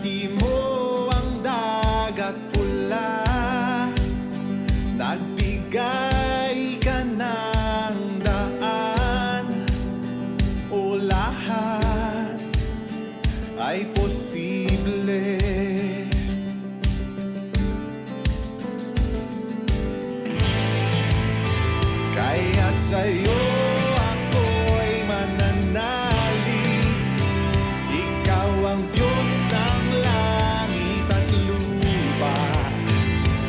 Ibinahagi mo ang dagat pula, nagbigay ka ng daan. O lahat ay posible, kaya't sa'yo ako'y mananalig. Ikaw ang Diyos ng langit at lupa,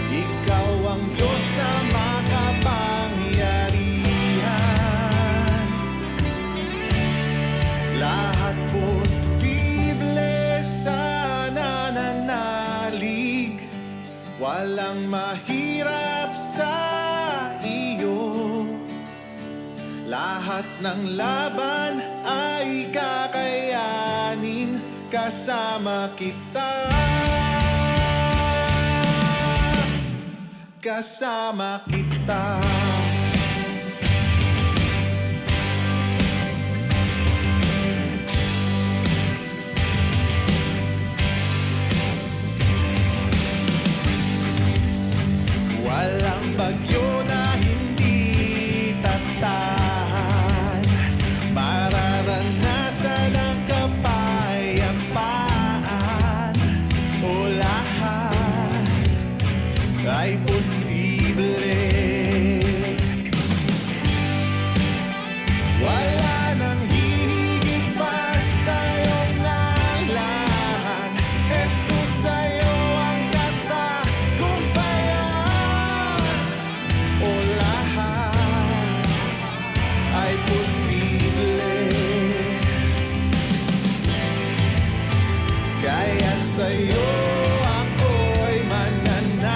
ikaw ang Diyos na makapangyarihan. Lahat posible sa nananalig, walang mahirap sa iyo. Lahat ng laban ay kakayanin kasama kita. Kasama kita. Walang bagyo na hindi tatahan, mararanasan ang kapayapaan. O lahat ay posible, wala nang hihigit pa sa iyong ngalan. Jesus, sa'yo ang katagumpayan. O lahat ay posible, kaya't sa'yo ako'y mananalig.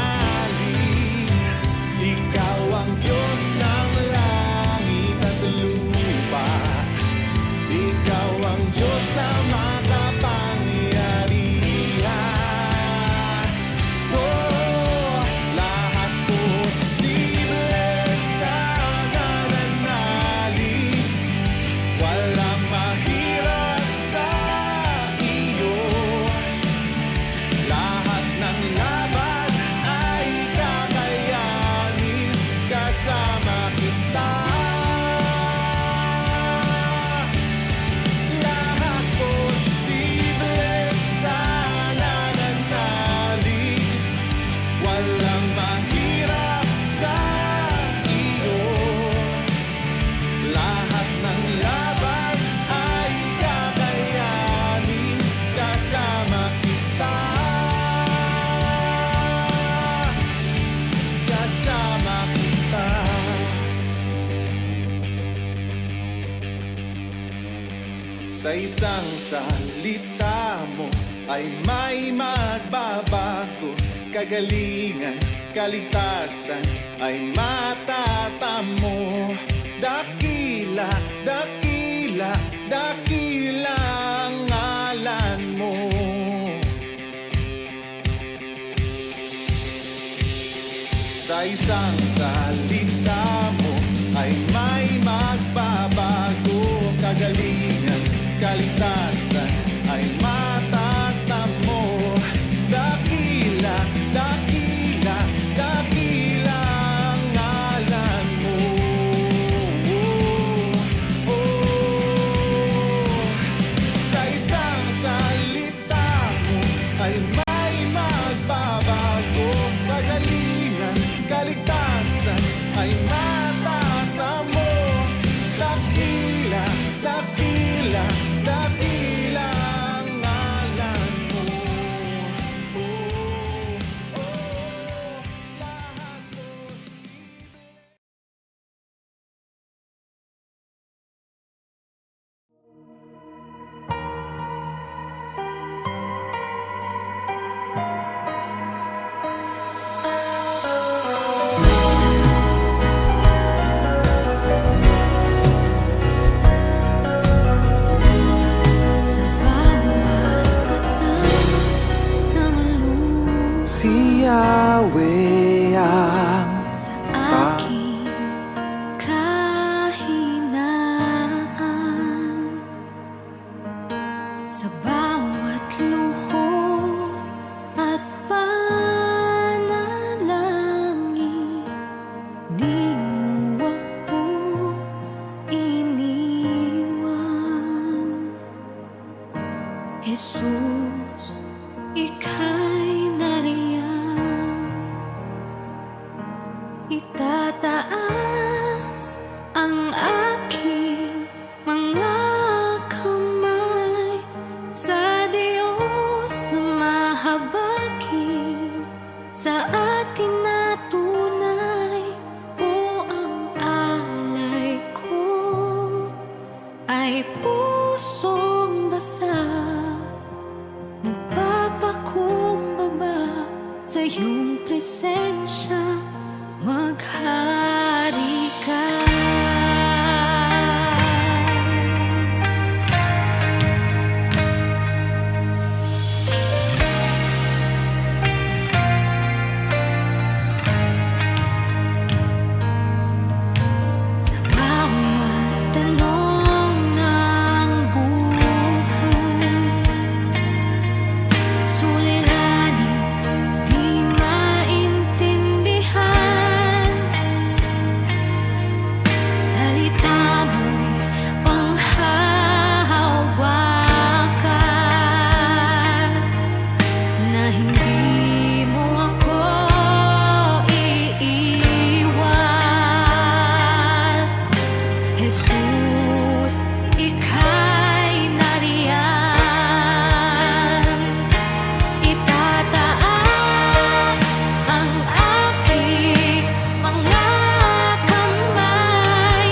Ikaw ang Diyos ng langit at lupa, ikaw ang Diyos na makapangyarihan. Oh, lahat posible sa nananalig, walang mahirap sa iyo. Lahat ng laban ay kakayanin kasama kita. Lahat posible sa nananalig, walang mahirap sa iyo. Lahat ng laban ay kakayanin kasama kita. Kasama kita. Sa isang salita mo ay may magbabago, kagalingan, kaligtasan ay matatamo. Dakila, dakila, dakila ang ngalan mo. Sa isang salita mo ay may magbabago, kagalingan, kaligtasan ay matatamo. Dakila, dakila, dakila ang ngalan mo. Sa isang salita mo ay may magbabago, kagalingan, kaligtasan ay matatamo. Dakila, dakila, dakila ang ngalan mo. Lahat posible. Si Yahweh ang sa aking kahinaan, sa bawat luho sa iyong presensya, maghari ka. Sa bawat tanong ng buhay, suliranin, di maintindihan. Salita mo'y panghahawakan, na hindi mo ako iiwan. Jesus, ika'y nariyan. Itataas ang aking mga kamay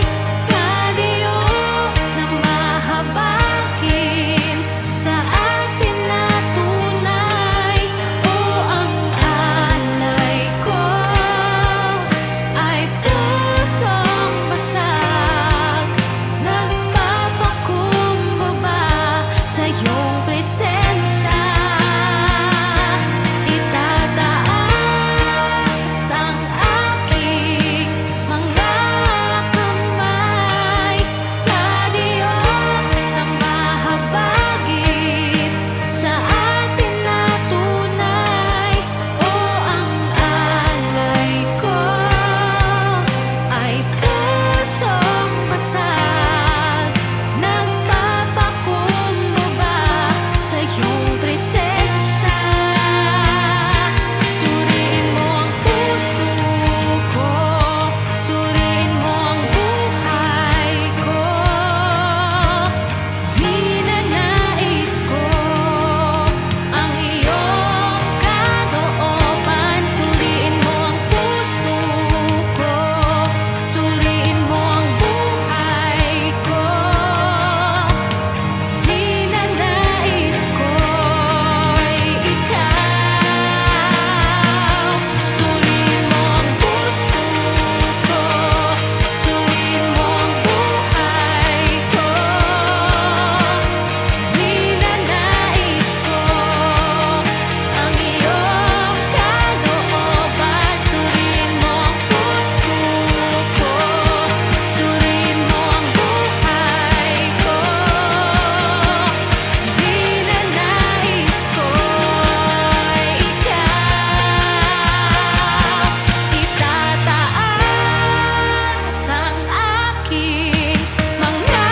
sa Diyos na mahabagin, sa atin na tunay. O ang alay ko ay pusong basag, nagpapakumbaba sa iyong presensya. Itataas ang aking mga kamay sa Diyos na mahabagin, sa atin na tunay. O ang alay ko ay pusong basag, nagpapakumbaba sa iyong presensya. Suriin mo ang puso ko, suriin mo ang buhay ko. Ninanais ko ang iyong kalooban. Suriin mo ang puso ko, suriin mo ang buhay ko. Ninanais ko'y ikaw. Suriin mo ang puso ko, suriin mo ang buhay ko. Ninanais ko ang iyong kalooban. Suriin mo ang puso ko, suriin mo ang buhay ko. Ninanais ko'y ikaw. Itataas ang aking mga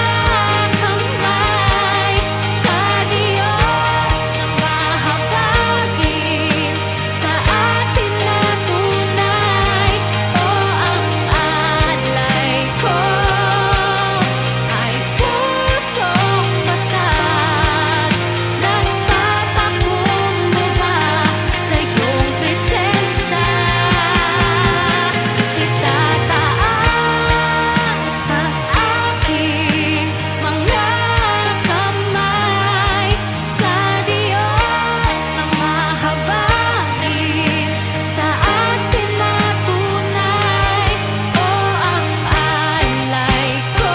kamay sa Diyos na mahabagin, sa atin na tunay. O ang alay ko ay pusong basag, nagpapakumbaba sa iyong presensya. Itataas ang aking mga kamay sa Diyos na mahabagin, sa atin na tunay. O ang alay ko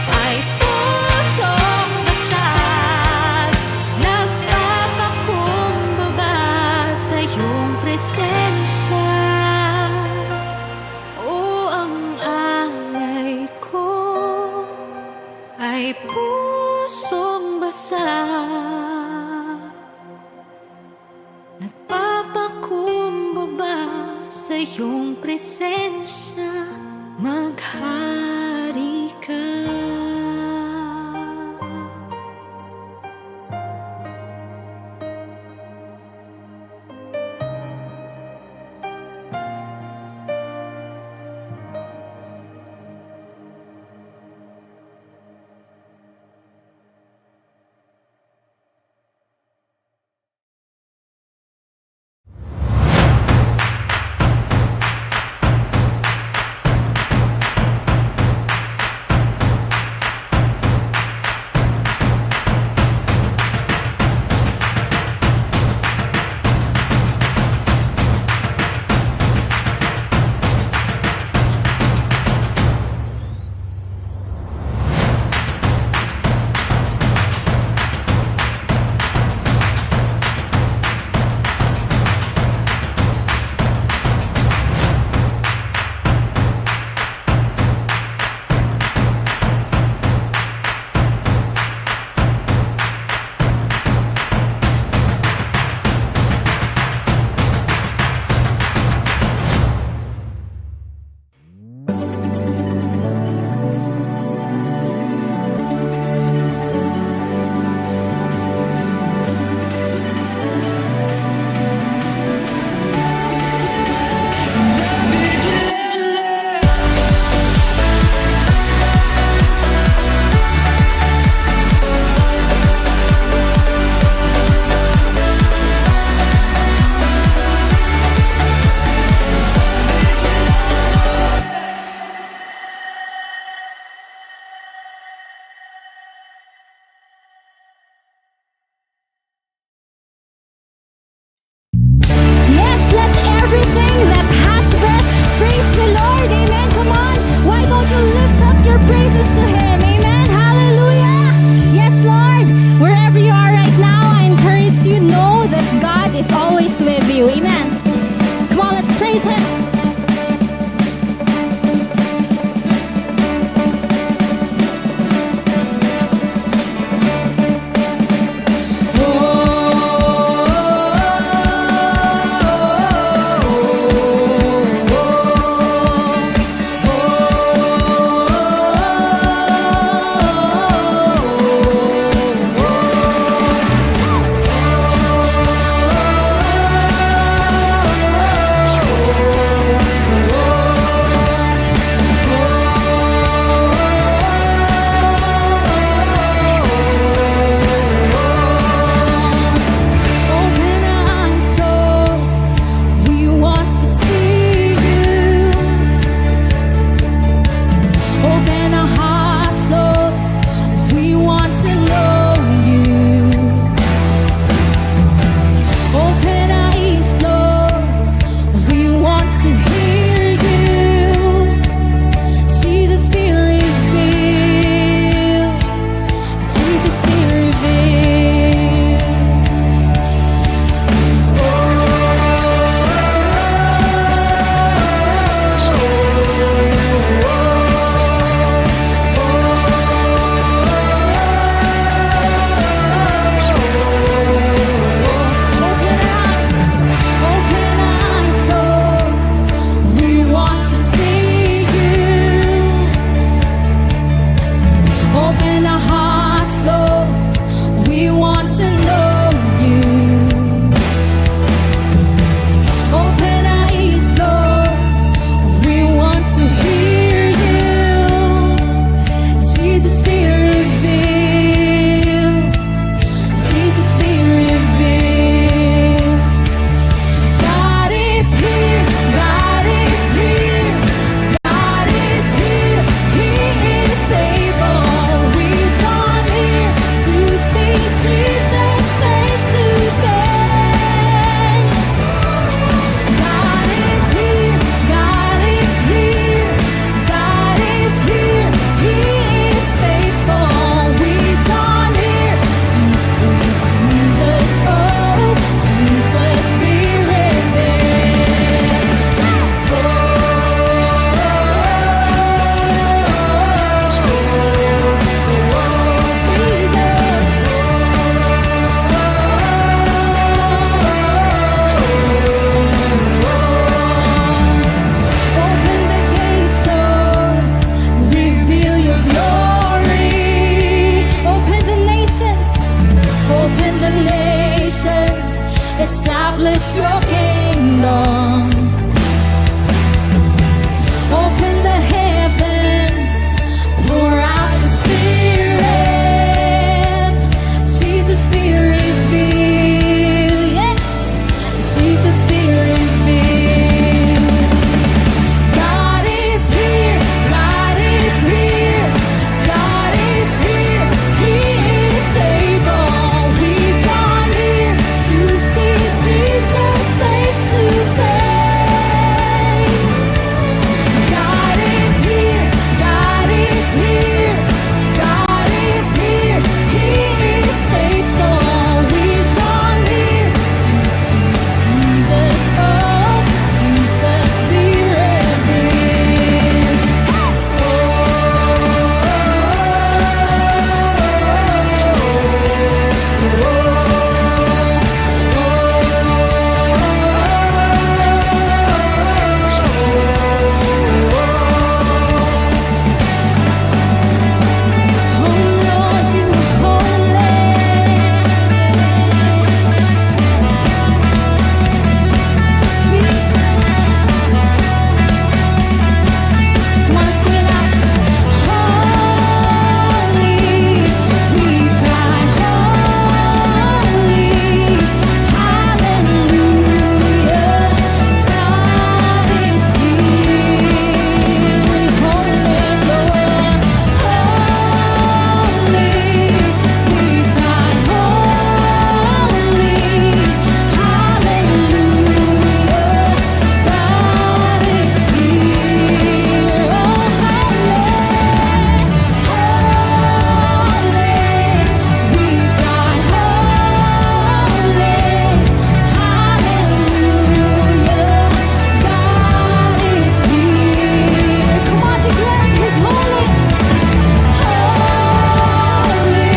ay pusong basag, nagpapakumbaba sa iyong presensya. O ang alay ko ay pusong basag, nagpapakumbaba sa iyong presensya, maghari ka. establish your kingdom. Open the heavens, pour out the Spirit. Jesus, Spirit, fill. Yes, Jesus, Spirit, fill. God is here, God is here, God is here. He is able. We draw near to see Jesus face to face. God is here, God is here, God is here. He is faithful. We draw near to see Jesus. Oh, Jesus, Spirit, fill. Oh Lord, you are holy. Come on, sing it out. Holy, we cry holy, hallelujah. God is here, holy Lord. Holy, we cry holy, hallelujah. God is here, oh holy, we cry holy, hallelujah. God is here. Come on, declare it. He's holy. Holy,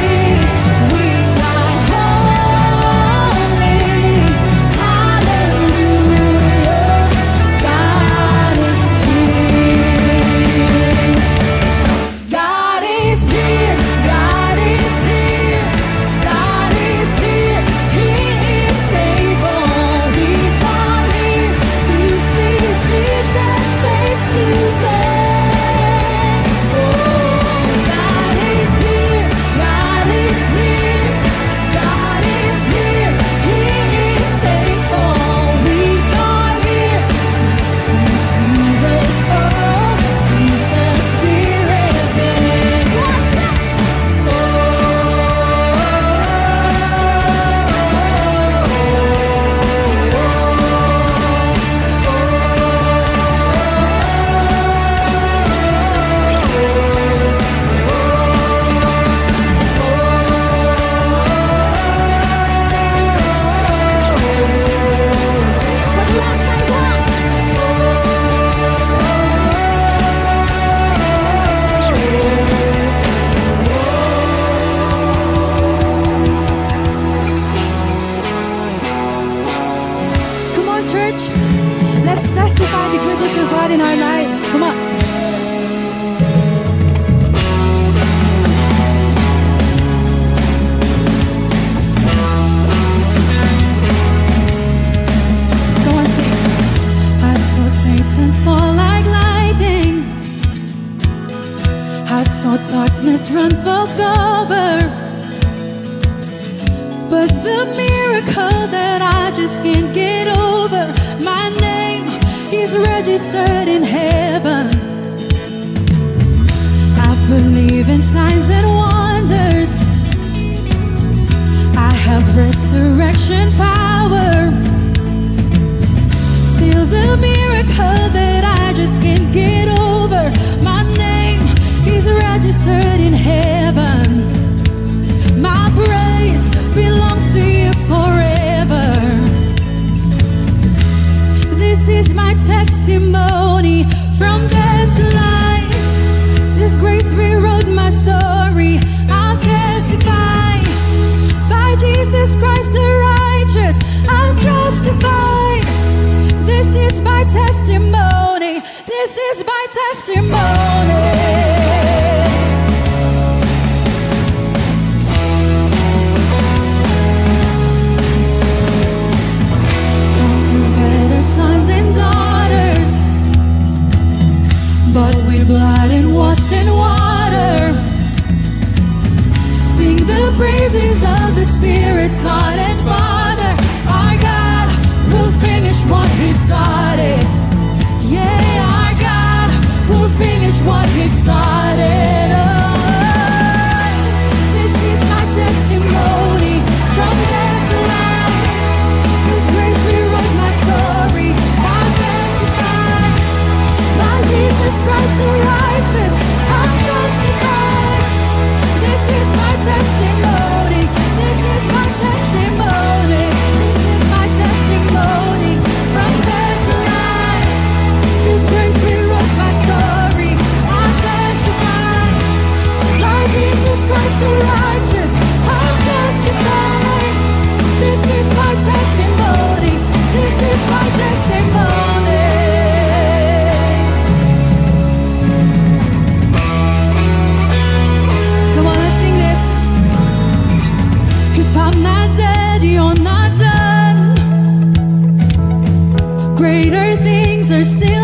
we cry holy, hallelujah. God is here. God is here, God is here, God is here. He is able. We draw near to see Jesus face to face. Oh, God is here, God is here, God is here. He is faithful. We draw near to see Jesus. Oh, Jesus, Spirit, fill. What's up? For the last time, come on. Come on, church. Let's testify the goodness of God in our lives. Come on. Go on, sing. I saw Satan fall like lightning. I saw darkness run for cover. But the miracle that I just can't get over, my name is registered in heaven. I believe in signs and wonders. I have resurrection power. Still the miracle that I just can't get over, my name is registered in heaven. My praise belongs to you forever. This is my testimony from death to life. Just grace rewrote my story. I'll testify by Jesus Christ the righteous. I'm justified. This is my testimony. This is my testimony.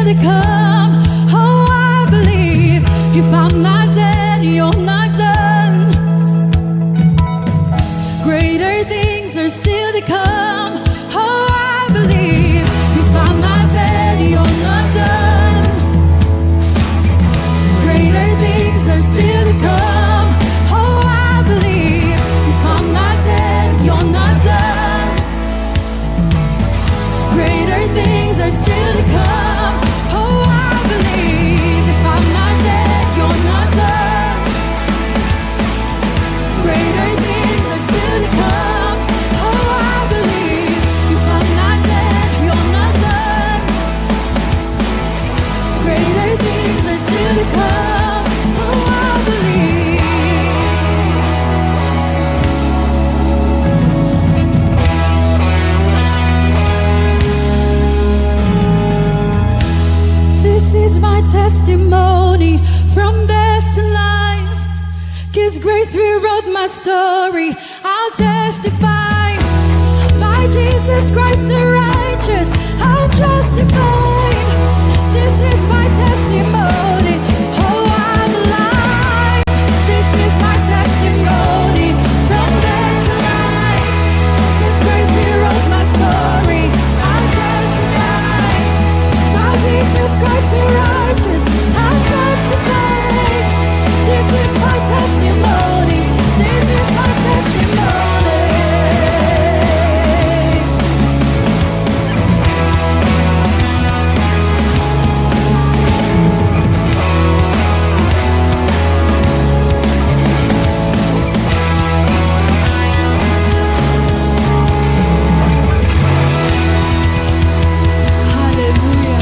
to come. Oh, I believe if I'm not dead, you're not done. Greater things are still to come. Oh, I believe if I'm not dead, you're not done. Greater things are still to come. Oh, I believe if I'm not dead, you're not done. Greater things are still to come. Oh, I believe if I'm not dead, you're not done. Greater things are still to come. Oh, I believe if I'm not dead, you're not done. Greater things are still to come. Oh, I believe. This is my testimony from death to life. His grace rewrote my story. I'll testify. By Jesus Christ the righteous, I'm justified. This is my testimony. Oh, I'm alive. This is my testimony from death to life. His grace rewrote my story. I'll testify. By Jesus Christ the righteous, I'm justified. This is my testimony. This is my testimony. Hallelujah.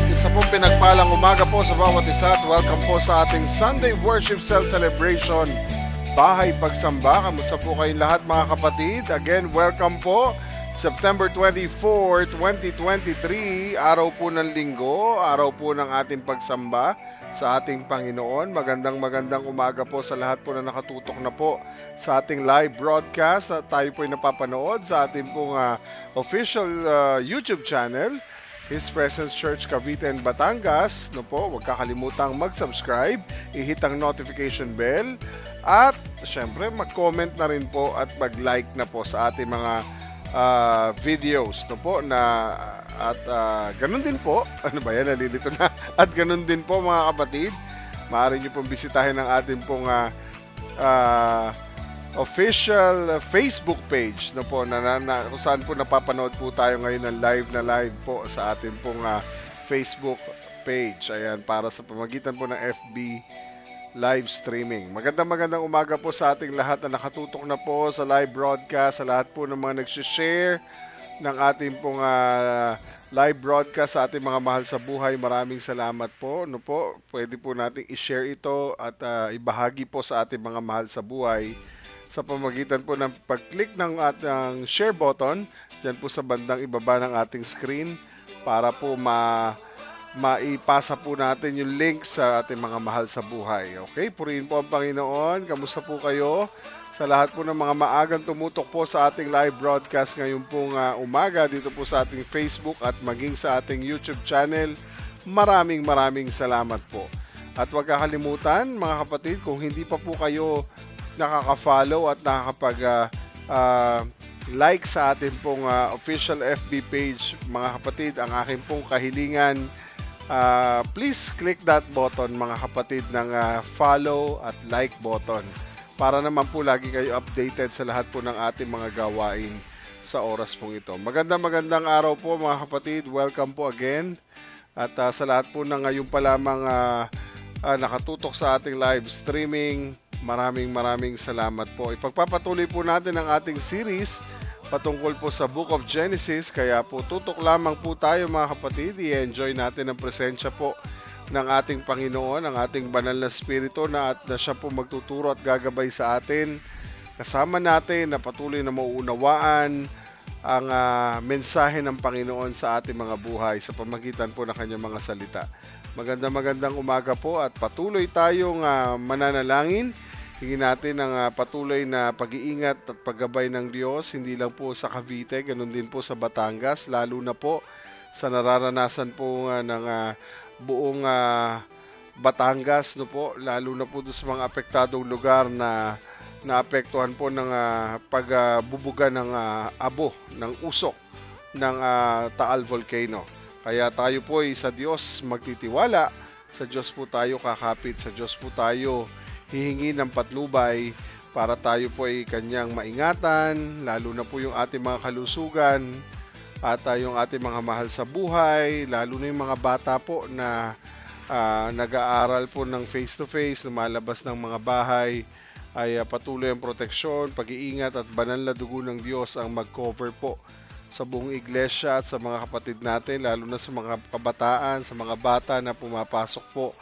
Isa pong pinagpalang umaga po sa bawat isa at welcome po sa ating Sunday Worship Cell Celebration Bahay Pagsamba. Kamusta po kayong lahat mga kapatid? Again, welcome po. September 24, 2023, araw po ng linggo, araw po ng ating pagsamba sa ating Panginoon. Magandang umaga po sa lahat po na nakatutok na po sa ating live broadcast at tayo po ay napapanood sa ating pong official YouTube channel, His Presence Church Cavite and Batangas. No po, huwag kakalimutang mag-subscribe, i-hit ang notification bell at syempre mag-comment na rin po at mag-like na po sa ating mga videos, no po, na at ganun din po, ano ba yan, nalilito na, at ganun din po mga kapatid, maaari nyo pong bisitahin ang ating pong official Facebook page, no po, na kung saan po napapanood po tayo ngayon ng live po sa ating pong Facebook page, ayan, para sa pamagitan po ng FB live streaming. Magandang umaga po sa ating lahat na nakatutok na po sa live broadcast, sa lahat po ng mga nagsishare ng ating pong live broadcast sa ating mga mahal sa buhay. Maraming salamat po. No po, pwede po nating i-share ito at ibahagi po sa ating mga mahal sa buhay sa pamagitan po ng pag-click ng ating share button dyan po sa bandang ibaba ng ating screen para po maipasa po natin yung link sa ating mga mahal sa buhay. Okay? Purihin po ang Panginoon. Kamusta po kayo sa lahat po ng mga maagang tumutok po sa ating live broadcast ngayon pong umaga dito po sa ating Facebook at maging sa ating YouTube channel. Maraming salamat po. At huwag kakalimutan mga kapatid, kung hindi pa po kayo nakaka-follow at like sa atin pong official FB page, mga kapatid, ang aking pong kahilingan, please click that button mga kapatid ng follow at like button para naman po lagi kayo updated sa lahat po ng ating mga gawain sa oras pong ito. Magandang araw po mga kapatid, welcome po again. At sa lahat po na ngayon pa lamang nakatutok sa ating live streaming, maraming salamat po. Ipagpapatuloy po natin ang ating series patungkol po sa Book of Genesis, kaya po tutok lamang po tayo mga kapatid. I-enjoy natin ang presensya po ng ating Panginoon, ang ating banal na spirito na siya po magtuturo at gagabay sa atin. Kasama natin na patuloy na mauunawaan ang mensahe ng Panginoon sa ating mga buhay sa pamagitan po ng kanyang mga salita. Magandang umaga po at patuloy tayong mananalangin. Hingin natin ang patuloy na pag-iingat at paggabay ng Diyos, hindi lang po sa Cavite, ganun din po sa Batangas, lalo na po sa nararanasan po ng buong Batangas, no po, lalo na po sa mga apektadong lugar na naapektuhan po ng pagbubuga ng abo, ng usok ng Taal Volcano. Kaya tayo po ay sa Diyos magtitiwala, sa Diyos po tayo kakapit, sa Diyos po tayo hihingi ng patnubay para tayo po ay kanyang maingatan, lalo na po yung ating mga kalusugan at yung ating mga mahal sa buhay, lalo na yung mga bata po na nag-aaral po ng face-to-face, lumalabas ng mga bahay, ay patuloy ang proteksyon, pag-iingat at banal na dugo ng Diyos ang mag-cover po sa buong iglesia at sa mga kapatid natin, lalo na sa mga kabataan, sa mga bata na pumapasok po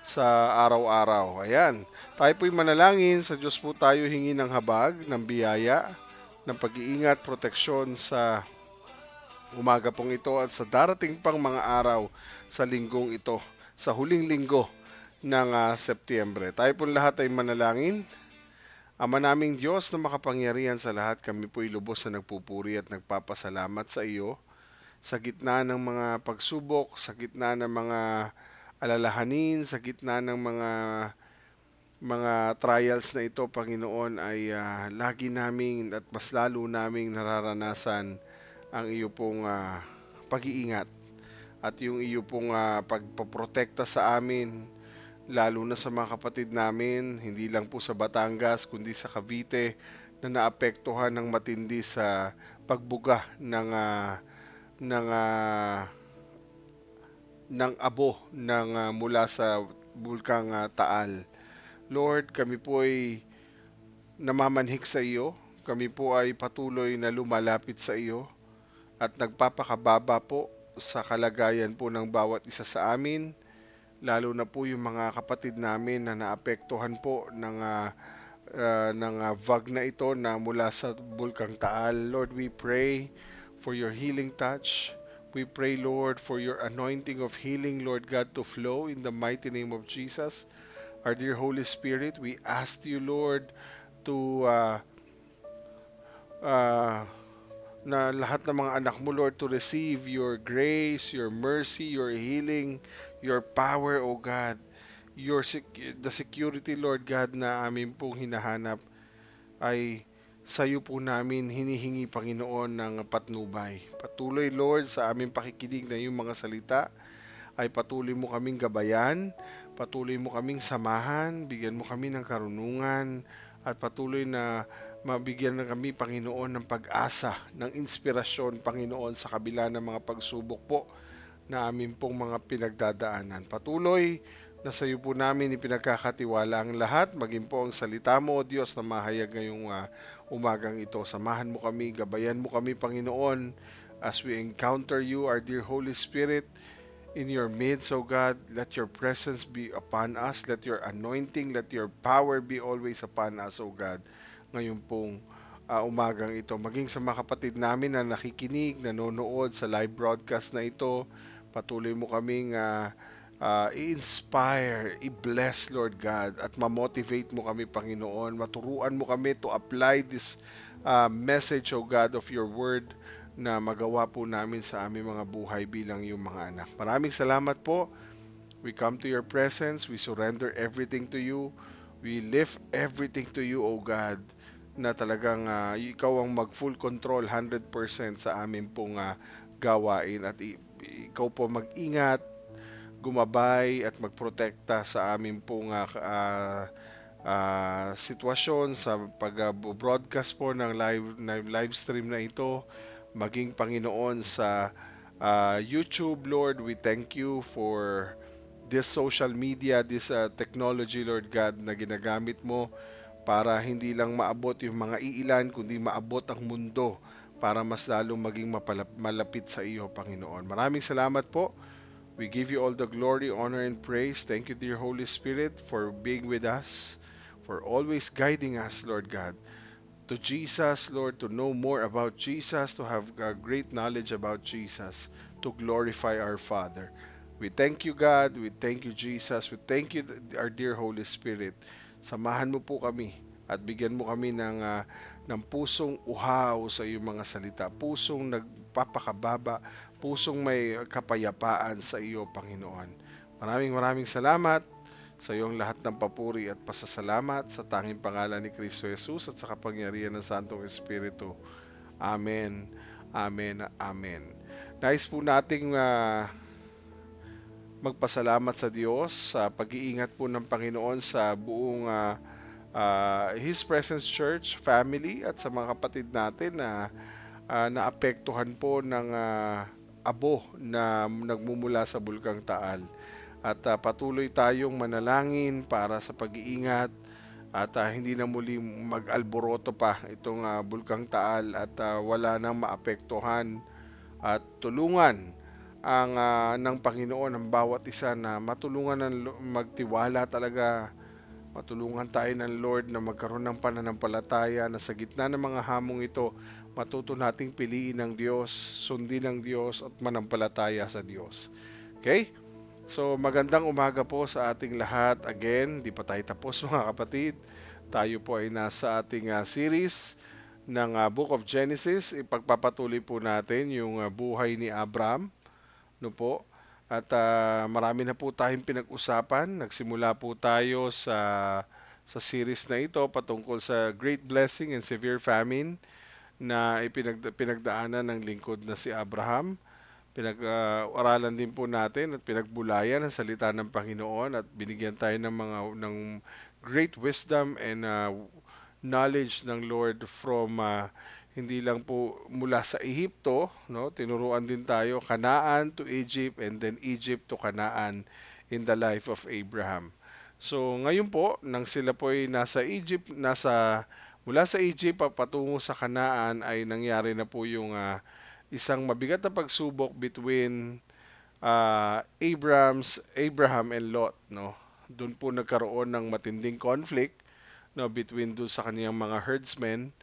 sa araw-araw. Ayan, tayo po'y manalangin, sa Diyos po tayo hingi ng habag, ng biyaya, ng pag-iingat, proteksyon sa umaga pong ito at sa darating pang mga araw sa linggong ito, sa huling linggo ng Setyembre. Tayo pong lahat ay manalangin. Ama naming Diyos na makapangyarihan sa lahat, kami po'y lubos na nagpupuri at nagpapasalamat sa iyo sa gitna ng mga pagsubok, sa gitna ng mga alalahanin, sa gitna ng mga trials na ito, Panginoon, ay lagi naming at mas lalo naming nararanasan ang iyo pong pag-iingat at yung iyo pong pagpoprotekta sa amin, lalo na sa mga kapatid namin, hindi lang po sa Batangas kundi sa Cavite na naapektuhan ng matindi sa pagbuga ng abo mula sa bulkang Taal. Lord, kami po ay namamanhik sa iyo, kami po ay patuloy na lumalapit sa iyo at nagpapakababa po sa kalagayan po ng bawat isa sa amin, lalo na po yung mga kapatid namin na naapektuhan po ng vag na ito na mula sa Bulkang Taal. Lord, we pray for your healing touch. We pray, Lord, for your anointing of healing, Lord God, to flow in the mighty name of Jesus. Our dear Holy Spirit, we ask you, Lord, to na lahat ng mga anak mo, Lord, to receive your grace, your mercy, your healing, your power, O God. The security, Lord God, na amin pong hinahanap ay sa iyo po namin hinihingi, Panginoon, ng patnubay. Patuloy, Lord, sa aming pakikinig na yung mga salita ay patuloy mo kaming gabayan, patuloy mo kaming samahan, bigyan mo kami ng karunungan, at patuloy na mabigyan na kami, Panginoon, ng pag-asa, ng inspirasyon, Panginoon, sa kabila ng mga pagsubok po na amin pong mga pinagdadaanan. Patuloy na sa iyo po namin ipinagkakatiwala ang lahat, maging po ang salita mo, O Diyos, na mahayag ngayong umagang ito. Samahan mo kami, gabayan mo kami, Panginoon, as we encounter you, our dear Holy Spirit, in your midst, O God. Let your presence be upon us, let your anointing, let your power be always upon us, O God, ngayon pong umagang ito. Maging sa mga kapatid namin na nakikinig, nanonood sa live broadcast na ito, patuloy mo kaming i-inspire, i-bless, Lord God, at ma-motivate mo kami, Panginoon. Maturuan mo kami to apply this message, O God, of your word na magawa po namin sa aming mga buhay bilang yung mga anak. Maraming salamat po. We come to your presence. We surrender everything to you. We lift everything to you, O God, na talagang ikaw ang mag-full control 100% sa amin pong gawain at ikaw po mag-ingat, gumabay at magprotekta sa amin pong sitwasyon sa pag-broadcast po ng live stream na ito, maging Panginoon sa YouTube. Lord, we thank you for this social media, this technology, Lord God, na ginagamit mo para hindi lang maabot yung mga iilan, kundi maabot ang mundo para mas lalong maging malapit sa iyo, Panginoon. Maraming salamat po. We give you all the glory, honor, and praise. Thank you, dear Holy Spirit, for being with us, for always guiding us, Lord God, to Jesus, Lord, to know more about Jesus, to have a great knowledge about Jesus, to glorify our Father. We thank you, God. We thank you, Jesus. We thank you, our dear Holy Spirit. Samahan mo po kami at bigyan mo kami ng pusong uhaw sa iyong mga salita, pusong nagpapakababa, pusong may kapayapaan sa iyo, Panginoon. Maraming salamat sa iyong lahat ng papuri at pasasalamat sa tanging pangalan ni Kristo Jesus at sa kapangyarihan ng Santong Espiritu. Amen. Amen. Amen. Nais po nating magpasalamat sa Diyos sa pag-iingat po ng Panginoon sa buong His Presence Church family at sa mga kapatid natin na naapektuhan po ng abo na nagmumula sa Bulkang Taal. At patuloy tayong manalangin para sa pag-iingat at hindi na muli mag-alboroto pa itong Bulkang Taal at wala nang maapektuhan at tulungan ng Panginoon ang bawat isa na matulungan magtiwala talaga, matulungan tayo ng Lord na magkaroon ng pananampalataya na sa gitna ng mga hamong ito, matuto nating piliin ng Diyos, sundin ng Diyos at manampalataya sa Diyos. Okay? So magandang umaga po sa ating lahat. Again, di pa tayo tapos mga kapatid. Tayo po ay nasa ating series ng Book of Genesis. Ipagpapatuloy po natin yung buhay ni Abraham. No po? At marami na po tayong pinag-usapan. Nagsimula po tayo sa series na ito patungkol sa great blessing and severe famine na pinagdaanan ng lingkod na si Abraham. Pinag-aralan din po natin at pinagbulayan ang salita ng Panginoon at binigyan tayo ng great wisdom and knowledge ng Lord from hindi lang po mula sa Ehipto, no? Tinuruan din tayo Canaan to Egypt and then Egypt to Canaan in the life of Abraham. So ngayon po, nang sila po ay mula sa Egypt patungo sa Canaan ay nangyari na po yung isang mabigat na pagsubok between Abraham and Lot, no? Doon po nagkaroon ng matinding conflict, no, between doon sa kaniyang mga herdsmen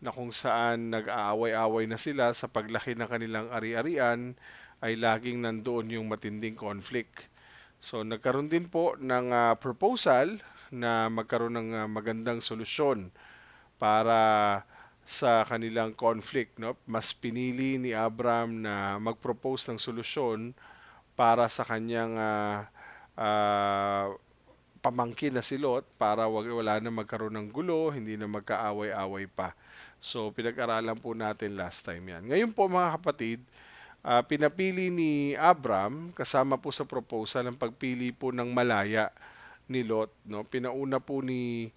na kung saan nag-aaway-away na sila sa paglaki ng kanilang ari-arian ay laging nandoon yung matinding conflict. So nagkaroon din po ng proposal na magkaroon ng magandang solusyon para sa kanilang conflict, no? Mas pinili ni Abraham na mag-propose ng solusyon para sa kanyang pamangkin na si Lot para wala na magkaroon ng gulo, hindi na magkaaway-away pa. So pinag-aralan po natin last time yan. Ngayon po mga kapatid, pinapili ni Abraham kasama po sa proposal ang pagpili po ng malaya ni Lot, no? Pinauna po ni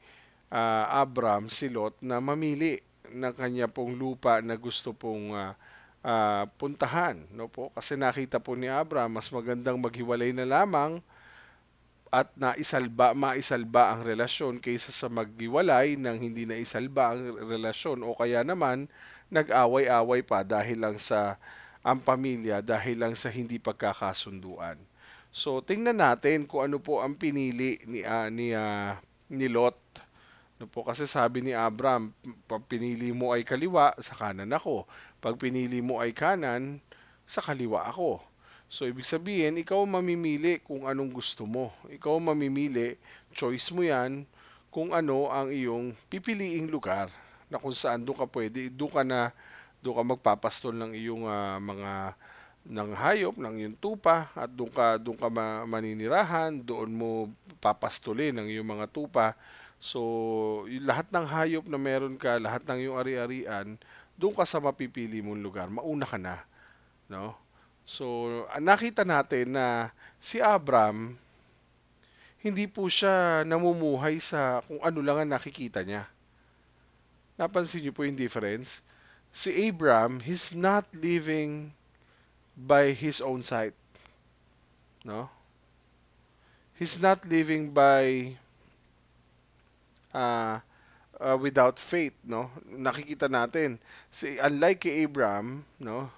Abraham si Lot na mamili ng kanya pong lupa na gusto pong puntahan, no po? Kasi nakita po ni Abraham mas magandang maghiwalay na lamang at maisalba ang relasyon kaysa sa maghiwalay nang hindi na isalba ang relasyon o kaya naman nag-away-away pa dahil lang sa ang pamilya dahil lang sa hindi pagkakasunduan. So tingnan natin kung ano po ang pinili ni Lot. No po, kasi sabi ni Abraham, pag pinili mo ay kaliwa, sa kanan ako. Pag pinili mo ay kanan, sa kaliwa ako. So, ibig sabihin, ikaw ang mamimili kung anong gusto mo. Ikaw ang mamimili, choice mo yan, kung ano ang iyong pipiliing lugar na kung saan doon ka pwede, doon ka magpapastol ng iyong mga ng hayop, ng iyong tupa at maninirahan, doon mo papastulin ang iyong mga tupa. So, yung lahat ng hayop na meron ka, lahat ng iyong ari-arian, doon ka sa mapipili mong lugar, mauna ka na, no? So, nakita natin na si Abram, hindi po siya namumuhay sa kung ano lang ang nakikita niya. Napansin niyo po yung difference? Si Abram, he's not living by his own sight, no? He's not living by uh, without faith, no? Nakikita natin, unlike kay Abram, no?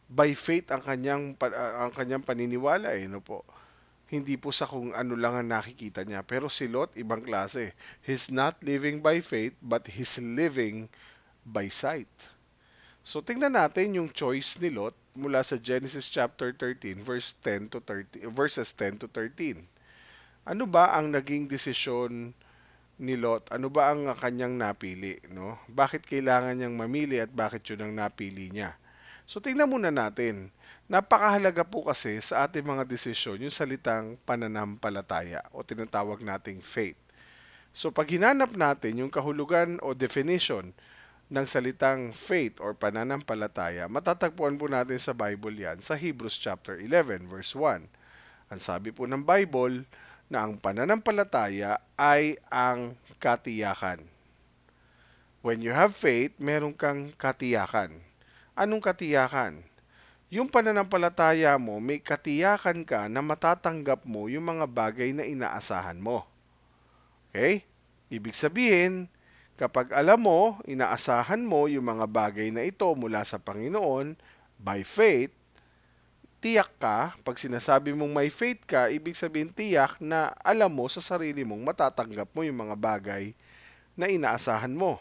By faith ang kanyang paniniwala no po. Hindi po sa kung ano lang ang nakikita niya. Pero si Lot, ibang klase. He's not living by faith, but he's living by sight. So, tingnan natin yung choice ni Lot mula sa Genesis chapter 13, verses 10 to 13. Ano ba ang naging desisyon ni Lot? Ano ba ang kanyang napili? No? Bakit kailangan niyang mamili at bakit yun ang napili niya? So, tingnan muna natin. Napakahalaga po kasi sa ating mga desisyon yung salitang pananampalataya o tinatawag nating faith. So, pag hinanap natin yung kahulugan o definition ng salitang faith or pananampalataya, matatagpuan po natin sa Bible yan sa Hebrews chapter 11 verse 1. Ang sabi po ng Bible na ang pananampalataya ay ang katiyakan. When you have faith, meron kang katiyakan. Anong katiyakan? Yung pananampalataya mo, may katiyakan ka na matatanggap mo yung mga bagay na inaasahan mo. Okay? Ibig sabihin, kapag alam mo, inaasahan mo yung mga bagay na ito mula sa Panginoon, by faith, tiyak ka, pag sinasabi mong may faith ka, ibig sabihin tiyak na alam mo sa sarili mong matatanggap mo yung mga bagay na inaasahan mo.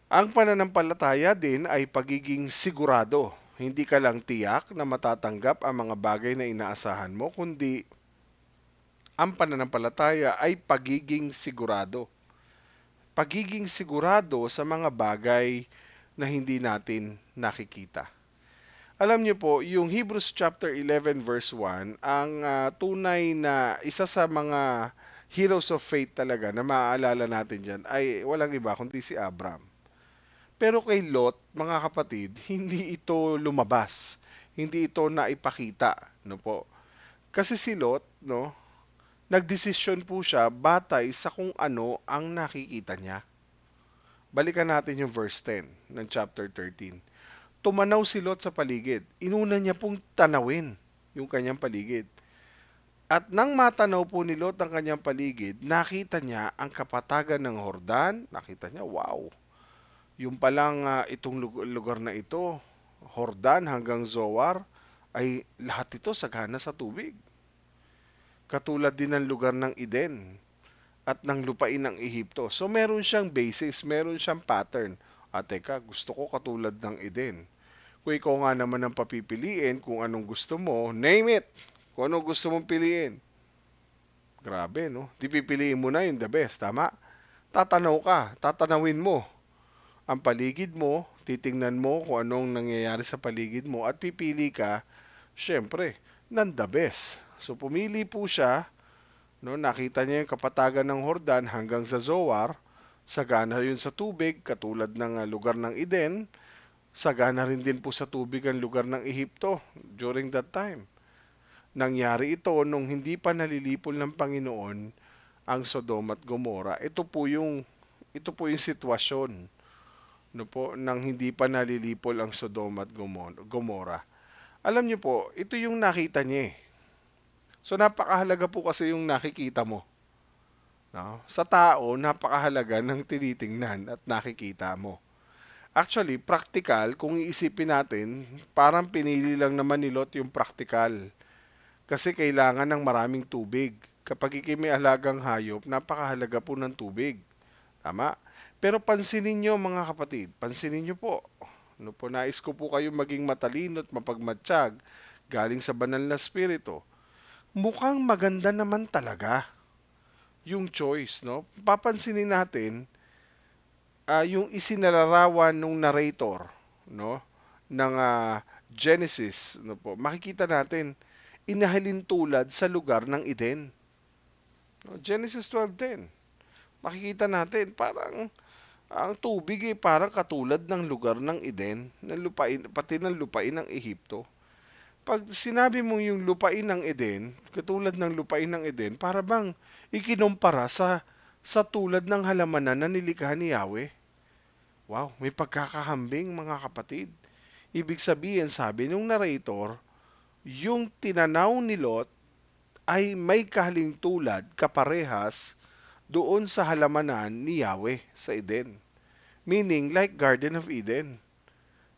Ang pananampalataya din ay pagiging sigurado. Hindi ka lang tiyak na matatanggap ang mga bagay na inaasahan mo, kundi ang pananampalataya ay pagiging sigurado. Pagiging sigurado sa mga bagay na hindi natin nakikita. Alam niyo po, yung Hebrews chapter 11 verse 1, ang tunay na isa sa mga heroes of faith talaga na maaalala natin dyan ay walang iba kundi si Abram. Pero kay Lot, mga kapatid, hindi ito lumabas. Hindi ito naipakita, no po. Kasi si Lot, no, nagdesisyon po siya batay sa kung ano ang nakikita niya. Balikan natin yung verse 10 ng chapter 13. Tumanaw si Lot sa paligid. Inuna niya pong tanawin yung kanyang paligid. At nang matanaw po ni Lot ang kanyang paligid, nakita niya ang kapatagan ng Hordan. Nakita niya, wow! Yung palang itong lugar na ito, Hordan hanggang Zoar, ay lahat ito sagana sa tubig. Katulad din ng lugar ng Eden at ng lupain ng Ehipto. So meron siyang basis, meron siyang pattern. Teka, gusto ko katulad ng Eden. Kung ikaw nga naman ang papipiliin kung anong gusto mo, name it! Kung anong gusto mong piliin. Grabe, no? Di pipiliin mo na yung the best, tama? Tatanawin mo ang paligid mo, titingnan mo kung anong nangyayari sa paligid mo at pipili ka, syempre, ng the best. So pumili po siya, no, nakita niya yung kapatagan ng Hordan hanggang sa Zoar, sagana yun sa tubig, katulad ng lugar ng Eden, sagana rin din po sa tubig ang lugar ng Ehipto during that time. Nangyari ito nung hindi pa nalilipol ng Panginoon ang Sodom at Gomora. Ito po yung sitwasyon no po, nang hindi pa nalilipol ang Sodom at Gomora. Alam niyo po, ito yung nakita niya. So napakahalaga po kasi yung nakikita mo. No? Sa tao, napakahalaga ng tinitingnan at nakikita mo. Actually, practical, kung iisipin natin, parang pinili lang naman ni Lot yung practical. Kasi kailangan ng maraming tubig. Kapag may alagang hayop, napakahalaga po ng tubig. Tama? Pero pansinin nyo mga kapatid, pansinin nyo po. No po, nais ko po kayo maging matalino at mapagmatsyag. galing sa banal na spirito, mukhang maganda naman talaga yung choice, no? Papansinin natin yung isinalarawan nung narrator, no, ng Genesis, no po. Makikita natin inahalin tulad sa lugar ng Eden. No? Genesis 12:10. Makikita natin parang ang tubig parang katulad ng lugar ng Eden, ng lupain, pati ng lupain ng Ehipto. Pag sinabi mo yung lupain ng Eden, katulad ng lupain ng Eden, para bang ikinumpara sa tulad ng halamanan na nilikha ni Yahweh. Wow, may pagkakahambing mga kapatid. Ibig sabihin, sabi nung narrator, yung tinanaw ni Lot ay may kahaling tulad, kaparehas, doon sa halamanan ni Yahweh sa Eden. Meaning, like Garden of Eden.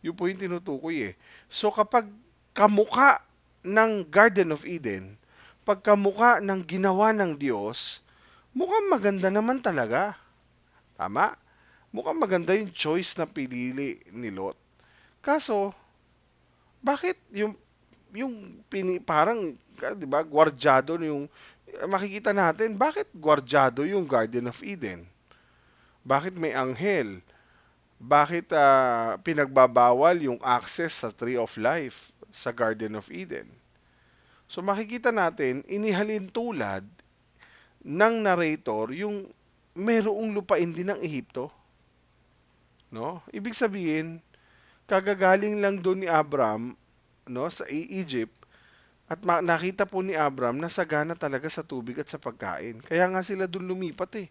Yun po yung tinutukoy eh. So kapag kamuka ng Garden of Eden, pagkamuka ng ginawa ng Diyos, mukhang maganda naman talaga. Tama? Mukhang maganda yung choice na pinili ni Lot. Kaso, bakit parang, 'di ba, gwardyado yung makikita natin, bakit gwardyado yung Garden of Eden? Bakit may anghel? Bakit pinagbabawal yung access sa Tree of Life sa Garden of Eden? So makikita natin, inihalin tulad ng narrator yung merong lupain din ng Ehipto. No? Ibig sabihin, kagagaling lang doon ni Abram, no, sa Egypt, at nakita po ni Abram na sagana talaga sa tubig at sa pagkain. Kaya nga sila doon lumipat eh.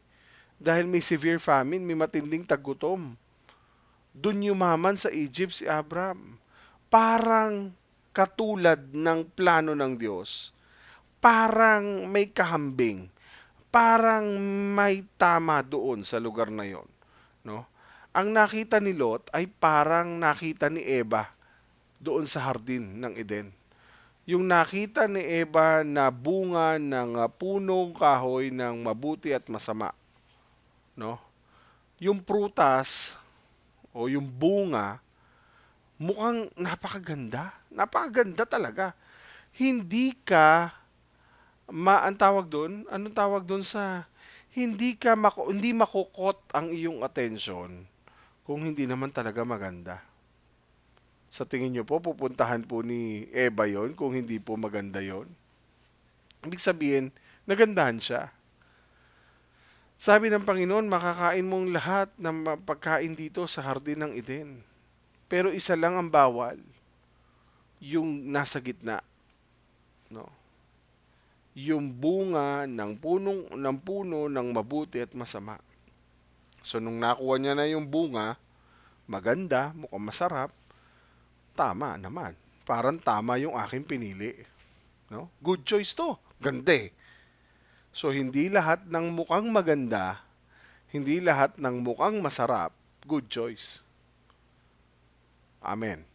Dahil may severe famine, may matinding tagutom. Doon yumaman sa Egypt si Abram. Parang katulad ng plano ng Diyos. Parang may kahambing. Parang may tama doon sa lugar na yon, no? Ang nakita ni Lot ay parang nakita ni Eva doon sa hardin ng Eden. Yung nakita ni Eva na bunga ng punong kahoy ng mabuti at masama, no? Yung prutas o yung bunga mukhang napakaganda. Napakaganda talaga. Hindi ka ang tawag doon, anong tawag doon sa hindi makukot ang iyong attention kung hindi naman talaga maganda. Sa tingin nyo po, pupuntahan po ni Eva yon kung hindi po maganda yon? Ibig sabihin, nagandahan siya. Sabi ng Panginoon, makakain mong lahat ng pagkain dito sa hardin ng Eden. Pero isa lang ang bawal, yung nasa gitna. No? Yung bunga ng puno ng mabuti at masama. So nung nakuha niya na yung bunga, maganda, mukhang masarap, tama naman. Parang tama yung aking pinili. No? Good choice to. Ganda eh. So hindi lahat ng mukhang maganda, hindi lahat ng mukhang masarap, good choice. Amen.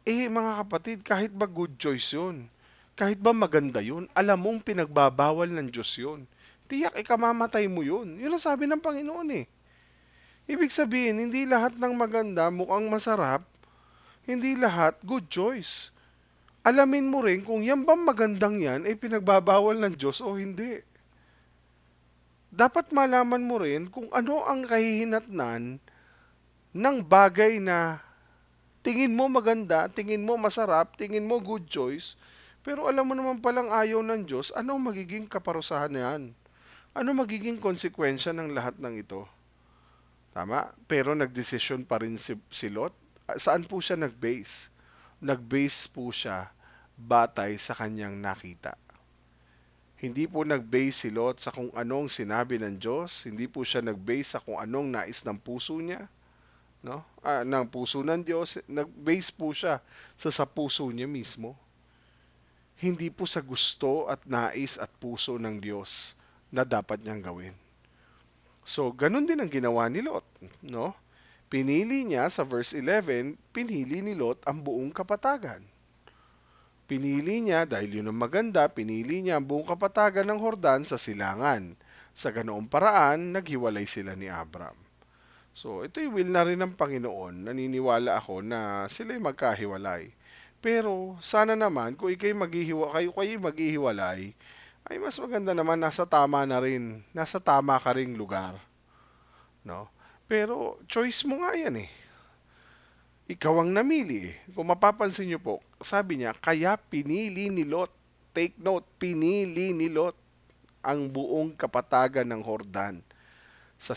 Mga kapatid, kahit ba good choice yun, kahit ba maganda yun, alam mong pinagbabawal ng Diyos yun. Tiyak ikamamatay mo yun. Yun ang sabi ng Panginoon eh. Ibig sabihin, hindi lahat ng maganda mukhang masarap, hindi lahat good choice. Alamin mo rin kung yan bang magandang yan ay pinagbabawal ng Diyos o hindi. Dapat malaman mo rin kung ano ang kahihinatnan ng bagay na tingin mo maganda, tingin mo masarap, tingin mo good choice, pero alam mo naman palang ayaw ng Diyos, ano magiging kaparusahan niyan? Ano magiging konsekwensya ng lahat ng ito? Tama? Pero nagdesisyon pa rin si Lot. Saan po siya nag-base? Nag-base po siya batay sa kanyang nakita. Hindi po nag-base si Lot sa kung anong sinabi ng Diyos. Hindi po siya nag-base sa kung anong nais ng puso niya. No? Ng puso ng Diyos. Nag-base po siya sa puso niya mismo. Hindi po sa gusto at nais at puso ng Diyos na dapat niyang gawin. So, ganun din ang ginawa ni Lot, no? Pinili niya sa verse 11, pinili ni Lot ang buong kapatagan. Pinili niya, dahil yun ang maganda, pinili niya ang buong kapatagan ng Hordan sa silangan. Sa ganoong paraan, naghiwalay sila ni Abram. So, ito'y will na rin ng Panginoon. Naniniwala ako na sila'y magkahiwalay. Pero sana naman kung kayo maghihiwalay, ay mas maganda naman nasa tama na rin, nasa tama ka ring lugar, no? Pero choice mo nga yan eh. Ikaw ang namili eh. Kung mapapansin niyo po, sabi niya, kaya pinili ni Lot. Take note, pinili ni Lot ang buong kapatagan ng Hordan sa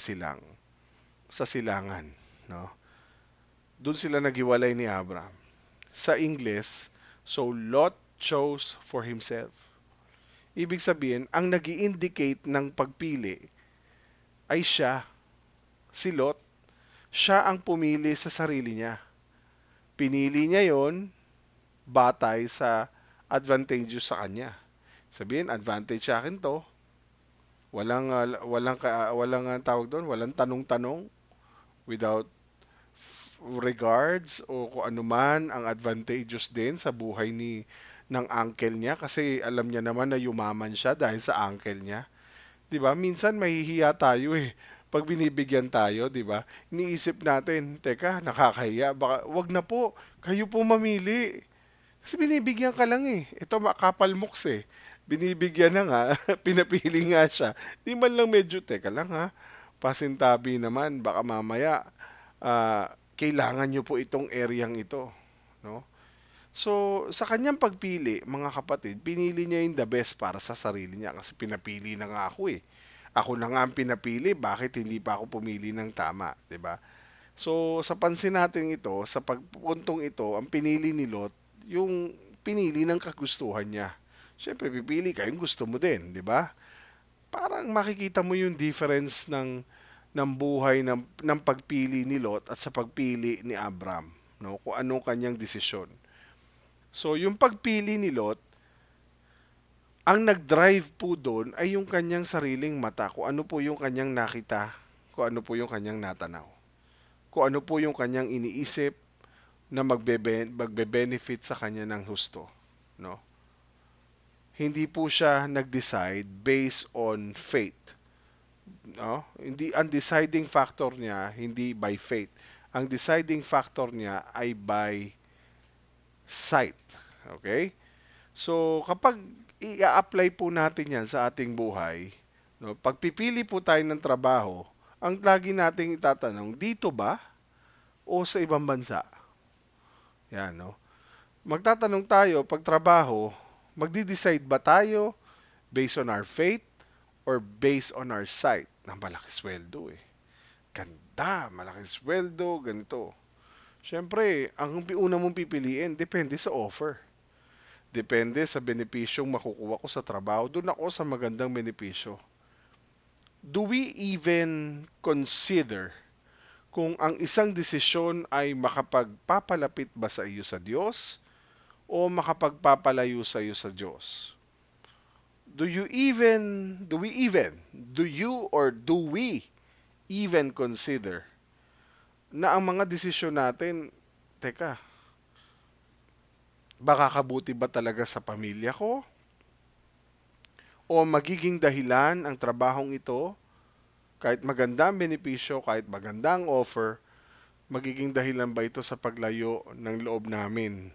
silangan, no? Doon sila naghiwalay ni Abraham. Sa Ingles, so Lot chose for himself. Ibig sabihin, ang nag-i-indicate ng pagpili ay siya, si Lot. Siya ang pumili sa sarili niya. Pinili niya yon batay sa advantageous sa kanya. Sabihin, advantage sa akin to. Walang tawag doon, walang tanong-tanong, without regards o kung ano man ang advantageous din sa buhay ng uncle niya kasi alam niya naman na yumaman siya dahil sa uncle niya. 'Di ba? Minsan mahihiya tayo eh. Pag binibigyan tayo, 'di ba? Iniisip natin, teka, nakakahiya, baka wag na po, kayo po mamili. Kasi binibigyan ka lang eh. Ito makapal moks eh. Binibigyan na nga, pinapili nga siya. Di man lang medyo, teka lang ha, pasintabi naman, baka mamaya, kailangan nyo po itong areang ito. No? So, sa kanyang pagpili, mga kapatid, pinili niya yung the best para sa sarili niya kasi pinapili na nga ako eh. Ako na nga ang pinapili, bakit hindi pa ako pumili ng tama, 'di ba? So, sa pansin natin ito, sa pagpuntong ito, ang pinili ni Lot, yung pinili ng kagustuhan niya. Siyempre, pipili ka yung gusto mo din, 'di ba? Parang makikita mo yung difference ng buhay ng pagpili ni Lot at sa pagpili ni Abram, no? Kung anong kanyang desisyon. So, yung pagpili ni Lot, ang nag-drive po doon ay yung kanyang sariling mata, kung ano po yung kanyang nakita, kung ano po yung kanyang natanaw, kung ano po yung kanyang iniisip na magbe-benefit sa kanya ng husto, no? Hindi po siya nag-decide based on faith, no? Hindi ang deciding factor niya hindi by faith. Ang deciding factor niya ay by sight. Okay? So, kapag i-apply po natin yan sa ating buhay, no, pagpipili po tayo ng trabaho, ang lagi nating itatanong, dito ba o sa ibang bansa? Yan, no? Magtatanong tayo, pag trabaho, magdi-decide ba tayo based on our faith or based on our sight? Na malaki sweldo eh. Ganda, malaki sweldo, ganito. Siyempre, ang una mong pipiliin, depende sa offer. Depende sa benepisyong makukuha ko sa trabaho. Doon ako sa magandang benepisyo. Do we even consider kung ang isang desisyon ay makapagpapalapit ba sa iyo sa Diyos o makapagpapalayo sa iyo sa Diyos? Do you even consider na ang mga desisyon natin, teka, makakabuti ba talaga sa pamilya ko? O magiging dahilan ang trabahong ito, kahit maganda ang benepisyo, kahit maganda ang offer, magiging dahilan ba ito sa paglayo ng loob namin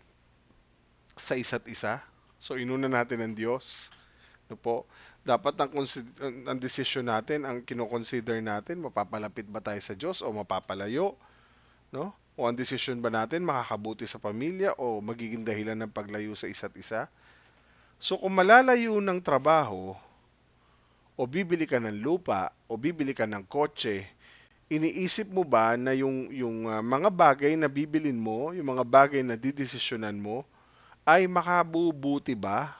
sa isa't isa? So, inuna natin ang Diyos. No po? Dapat ang desisyon natin, ang kinoconsider natin, mapapalapit ba tayo sa Diyos o mapapalayo? No? O ang desisyon ba natin makakabuti sa pamilya o magiging dahilan ng paglayo sa isa't isa? So kung malalayo ng trabaho o bibili ka ng lupa o bibili ka ng kotse, iniisip mo ba na yung mga bagay na bibilin mo, yung mga bagay na didesisyonan mo ay makabubuti ba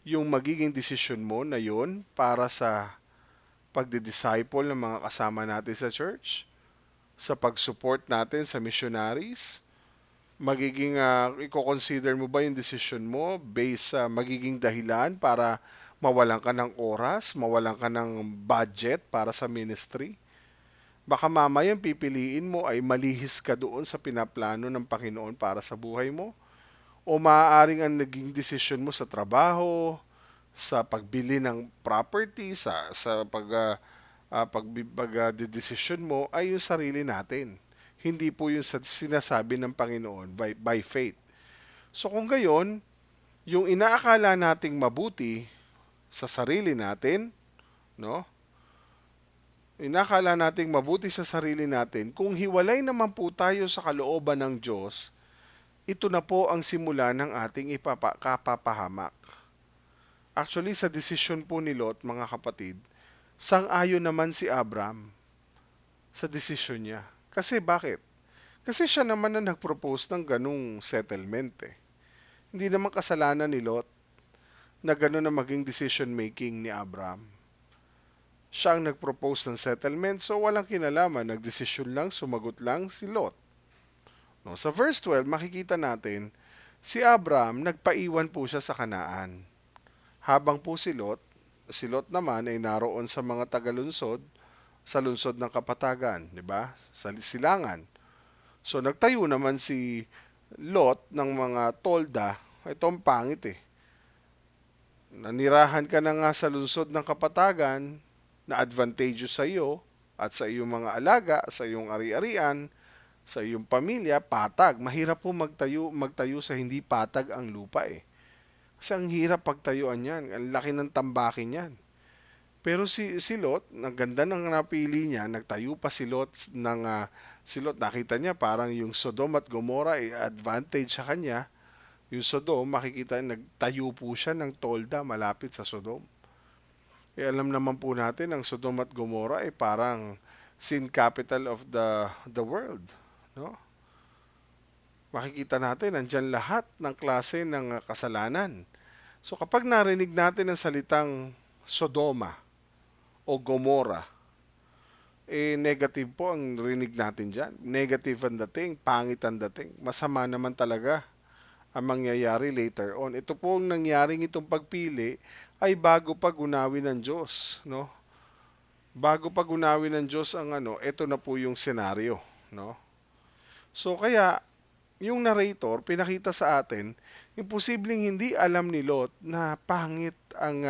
yung magiging desisyon mo na yon para sa pagdi-disciple ng mga kasama natin sa church? Sa pag-support natin sa missionaries? Magiging i-consider mo ba yung decision mo based sa magiging dahilan para mawalan ka ng oras, mawalan ka ng budget para sa ministry? Baka mamaya yung pipiliin mo ay malihis ka doon sa pinaplano ng Panginoon para sa buhay mo. O maaaring ang naging decision mo sa trabaho, sa pagbili ng property, sa pag-decision mo ay yung sarili natin. Hindi po yung sinasabi ng Panginoon by faith. So kung gayon, yung inaakala nating mabuti sa sarili natin, no? Inakala nating mabuti sa sarili natin, kung hiwalay naman po tayo sa kalooban ng Diyos, ito na po ang simula ng ating kapapahamak. Actually, sa desisyon po ni Lot, mga kapatid, sang-ayon naman si Abram sa desisyon niya. Kasi bakit? Kasi siya naman na nag-propose ng ganung settlement eh. Hindi naman kasalanan ni Lot na gano'n na maging decision making ni Abram. Siya ang nag-propose ng settlement, so walang kinalaman, nagdesisyon lang, sumagot lang si Lot. No, sa verse 12, makikita natin, si Abram, nagpaiwan po siya sa Kanaan. Habang po si Lot naman ay naroon sa mga tagalunsod, sa lunsod ng kapatagan, di ba? Sa silangan. So nagtayo naman si Lot ng mga tolda, ito ang pangit eh. Nanirahan ka na nga sa lunsod ng kapatagan, na advantageous sa iyo at sa iyong mga alaga, sa iyong ari-arian, sa iyong pamilya, patag. Mahirap po magtayo sa hindi patag ang lupa eh. Kasi ang hirap pagtayuan yan. Ang laki ng tambakin yan. Pero si Lot, ang ganda ng napili niya, nagtayo pa si Lot nakita niya parang yung Sodom at Gomorrah ay advantage sa kanya. Yung Sodom, makikita nagtayo po siya ng tolda malapit sa Sodom. Alam naman po natin ang Sodom at Gomorrah ay parang sin capital of the world, no? Makikita natin nandiyan lahat ng klase ng kasalanan. So kapag narinig natin ang salitang Sodoma o Gomorrah, negative po ang rinig natin diyan. Negative ang dating, pangit ang dating. Masama naman talaga ang mangyayari later on. Ito po ang nangyaring itong pagpili ay bago pa gunawin ng Diyos, no? Bago pa gunawin ng Diyos ang ito na po yung senaryo, no? So kaya yung narrator pinakita sa atin, imposibleng hindi alam ni Lot na pangit ang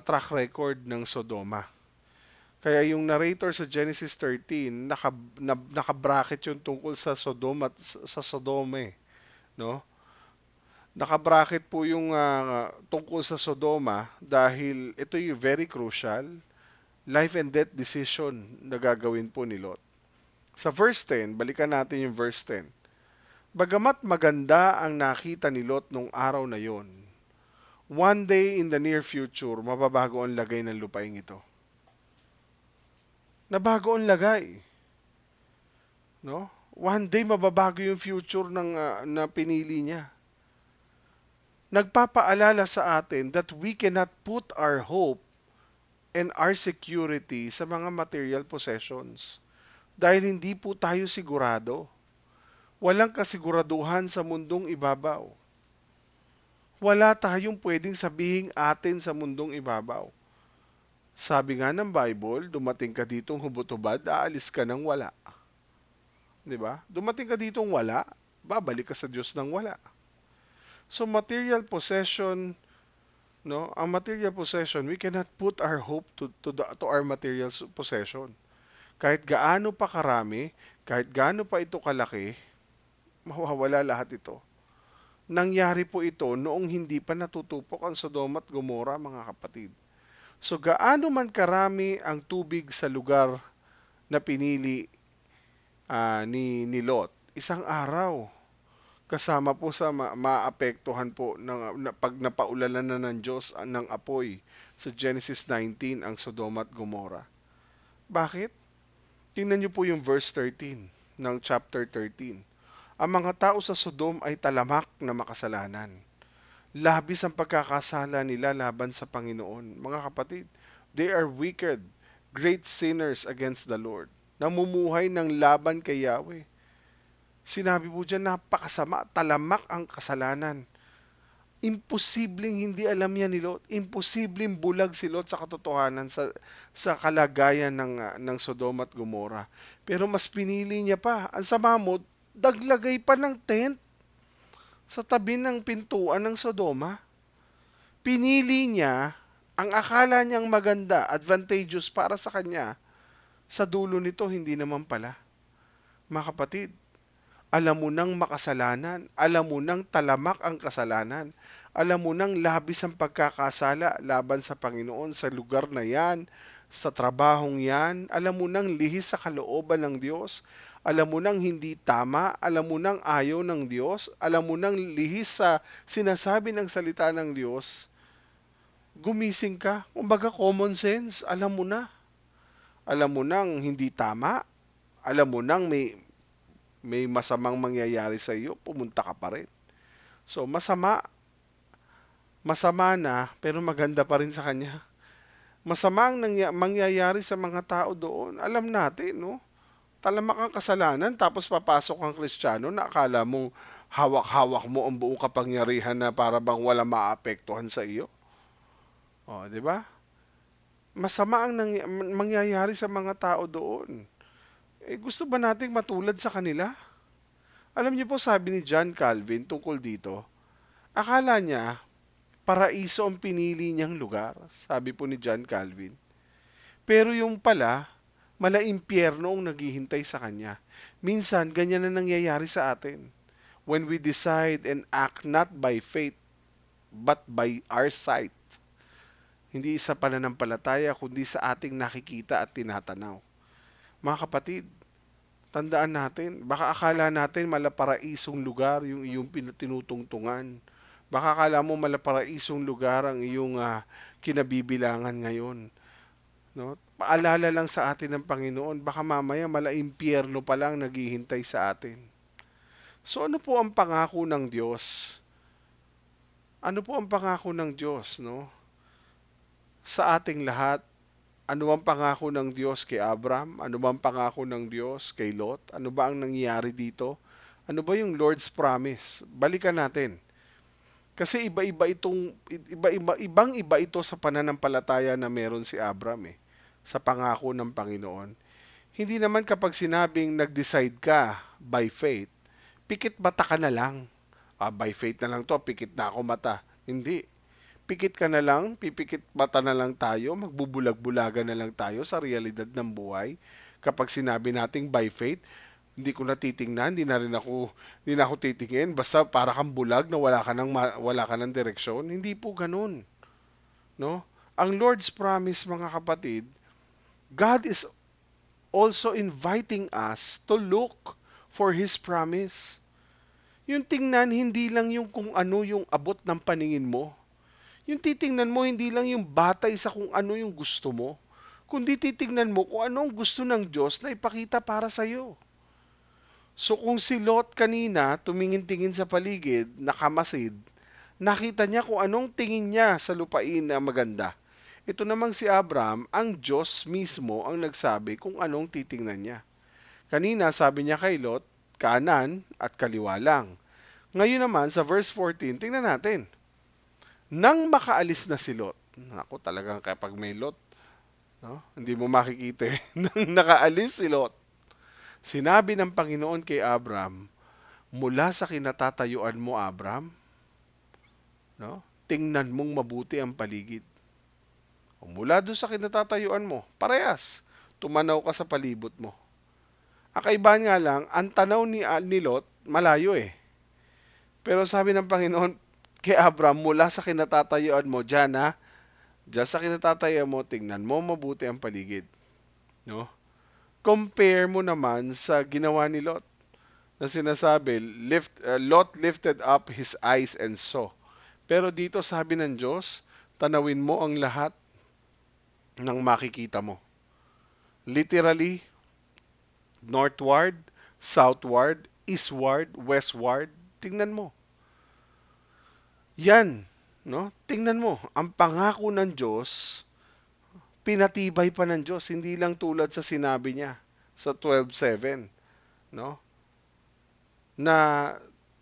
track record ng Sodoma. Kaya yung narrator sa Genesis 13, naka-bracket yung tungkol sa Sodom at sa Sodome, no? Naka-bracket po yung tungkol sa Sodoma dahil ito yung very crucial life and death decision na gagawin po ni Lot. Sa verse 10, balikan natin yung verse 10. Bagamat maganda ang nakita ni Lot nung araw na yon, one day in the near future, mababago ang lagay ng lupain ito. Nabago ang lagay. No? One day mababago yung future na pinili niya. Nagpapaalala sa atin that we cannot put our hope and our security sa mga material possessions. Dahil hindi po tayo sigurado. Walang kasiguraduhan sa mundong ibabaw. Wala tayong pwedeng sabihin atin sa mundong ibabaw. Sabi nga ng Bible, dumating ka ditong hubot-hubad, aalis ka ng wala. 'Di ba? Dumating ka ditong wala, babalik ka sa Diyos ng wala. So material possession, no? Ang material possession, we cannot put our hope to our material possession. Kahit gaano pa karami, kahit gaano pa ito kalaki, mawawala lahat ito. Nangyari po ito noong hindi pa natutupok ang Sodom at Gomorrah, mga kapatid. So gaano man karami ang tubig sa lugar na pinili ni Lot, isang araw, kasama po sa maapektuhan po pag napaulanan na ng Diyos ng apoy sa Genesis 19 ang Sodom at Gomorrah. Bakit? Tingnan niyo po yung verse 13 ng chapter 13. Ang mga tao sa Sodom ay talamak na makasalanan. Labis ang pagkakasala nila laban sa Panginoon. Mga kapatid, they are wicked, great sinners against the Lord. Namumuhay ng laban kay Yahweh. Sinabi po dyan, napakasama, talamak ang kasalanan. Imposibleng hindi alam yan ni Lot. Imposibleng bulag si Lot sa katotohanan, sa kalagayan ng Sodom at Gomorrah. Pero mas pinili niya pa. Ang sama mo, daglagay pa ng tent sa tabi ng pintuan ng Sodoma. Pinili niya ang akala niyang maganda, advantageous para sa kanya. Sa dulo nito, hindi naman pala. Mga kapatid, Alam mo nang makasalanan, alam mo nang talamak ang kasalanan, alam mo nang labis ang pagkakasala laban sa Panginoon sa lugar na yan, sa trabahong yan, alam mo nang lihis sa kalooban ng Diyos, alam mo nang hindi tama, alam mo nang ayaw ng Diyos, alam mo nang lihis sa sinasabi ng salita ng Diyos, gumising ka. Kumbaga common sense, alam mo na. Alam mo nang hindi tama, alam mo nang may masamang mangyayari sa iyo, pumunta ka pa rin. So masama na pero maganda pa rin sa kanya. Masama ang mangyayari sa mga tao doon. Alam natin, no? Talamak ang kasalanan tapos papasok ang Kristiyano na akala mo hawak-hawak mo ang buong kapangyarihan na para bang wala maapektuhan sa iyo. O, di ba? Masama ang mangyayari sa mga tao doon. Eh, gusto ba nating matulad sa kanila? Alam niyo po, sabi ni John Calvin tungkol dito, akala niya paraiso ang pinili niyang lugar, sabi po ni John Calvin. Pero yung pala, impyerno ang naghihintay sa kanya. Minsan, ganyan na nangyayari sa atin. When we decide and act not by faith, but by our sight. Hindi sa pananampalataya, kundi sa ating nakikita at tinatanaw. Mga kapatid, tandaan natin, baka akala natin malaparaisong lugar yung iyong tinutungtungan. Baka akala mo malaparaisong lugar ang iyong kinabibilangan ngayon. No? Paalala lang sa atin ng Panginoon, baka mamaya impyerno pa lang naghihintay sa atin. So ano po ang pangako ng Diyos? Ano po ang pangako ng Diyos, no? Sa ating lahat, ano ang pangako ng Diyos kay Abram? Ano ba ang pangako ng Diyos kay Lot? Ano ba ang nangyayari dito? Ano ba yung Lord's promise? Balikan natin. Kasi ibang-iba ito sa pananampalataya na meron si Abram sa pangako ng Panginoon. Hindi naman kapag sinabing nag-decide ka by faith, pikit mata ka na lang. By faith na lang to, pikit na ako mata. Hindi. Pikit ka na lang, pipikit mata na lang tayo, magbubulag-bulagan na lang tayo sa realidad ng buhay. Kapag sinabi nating by faith, hindi ko na titingnan, hindi na ako titingin, basta para kang bulag na wala ka ng direksyon. Hindi po ganun. No? Ang Lord's promise, mga kapatid, God is also inviting us to look for His promise. Yung tingnan, hindi lang yung kung ano yung abot ng paningin mo. Yung titingnan mo, hindi lang yung batay sa kung ano yung gusto mo, kundi titingnan mo kung ano ang gusto ng Diyos na ipakita para sa iyo. So kung si Lot kanina, tumingin-tingin sa paligid, nakamasid, nakita niya kung anong tingin niya sa lupain na maganda. Ito namang si Abraham, ang Diyos mismo ang nagsabi kung anong titingnan niya. Kanina sabi niya kay Lot, kanan at kaliwa lang. Ngayon naman sa verse 14, tingnan natin. Nang makaalis na si Lot, ako talagang kapag may Lot, no? Hindi mo makikita nang nakaalis si Lot. Sinabi ng Panginoon kay Abram, mula sa kinatatayuan mo, Abram, no? Tingnan mong mabuti ang paligid. O mula doon sa kinatatayuan mo, parehas, tumanaw ka sa palibot mo. Ang kaibahan nga lang, ang tanaw ni Lot, malayo Pero sabi ng Panginoon kay Abram, mula sa kinatatayuan mo, dyan sa kinatatayuan mo, tingnan mo mabuti ang paligid. No? Compare mo naman sa ginawa ni Lot na sinasabi, Lot lifted up his eyes and saw. Pero dito sabi ng Diyos, tanawin mo ang lahat ng makikita mo. Literally, northward, southward, eastward, westward, tingnan mo. Yan, no? Tingnan mo, ang pangako ng Diyos, pinatibay pa ng Diyos, hindi lang tulad sa sinabi niya sa 12:7, no? Na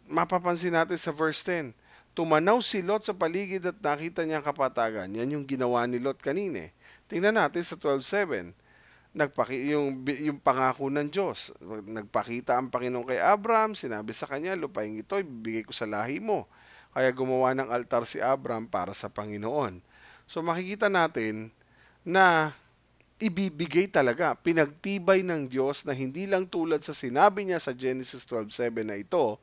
mapapansin natin sa verse 10. Tumanaw si Lot sa paligid at nakita niya ang kapatagan. Yan yung ginawa ni Lot kanina. Tingnan natin sa 12:7. Yung pangako ng Diyos. Nagpakita ang Panginoon kay Abraham, sinabi sa kanya, lupain ito, ibibigay ko sa lahi mo. Kaya gumawa ng altar si Abraham para sa Panginoon. So makikita natin na ibibigay talaga. Pinagtibay ng Diyos na hindi lang tulad sa sinabi niya sa Genesis 12:7 na ito,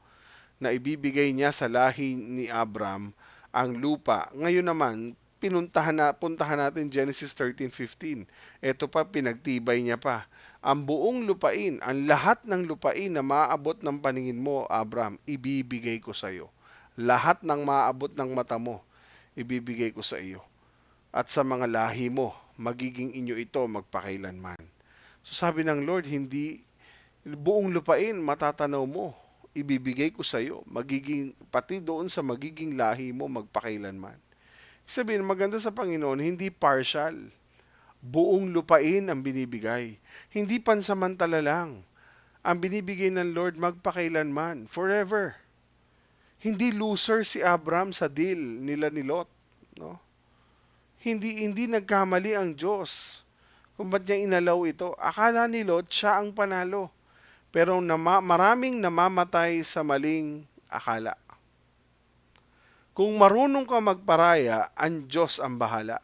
na ibibigay niya sa lahi ni Abram ang lupa. Ngayon naman, puntahan natin Genesis 13:15. Ito pa, pinagtibay niya pa. Ang buong lupain, ang lahat ng lupain na maaabot ng paningin mo, Abram, ibibigay ko sa iyo. Lahat ng maaabot ng mata mo, ibibigay ko sa iyo. At sa mga lahi mo, magiging inyo ito magpakailanman. So sabi ng Lord, hindi buong lupain matatanaw mo, ibibigay ko sa iyo, magiging pati doon sa magiging lahi mo magpakailanman. Sabihin, maganda sa Panginoon, hindi partial. Buong lupain ang binibigay. Hindi pansamantala lang. Ang binibigay ng Lord magpakailanman, forever. Hindi loser si Abram sa deal nila ni Lot, no? Hindi nagkamali ang Diyos kung ba't niya inalaw ito. Akala ni Lot siya ang panalo. Pero maraming namamatay sa maling akala. Kung marunong ka magparaya, ang Diyos ang bahala.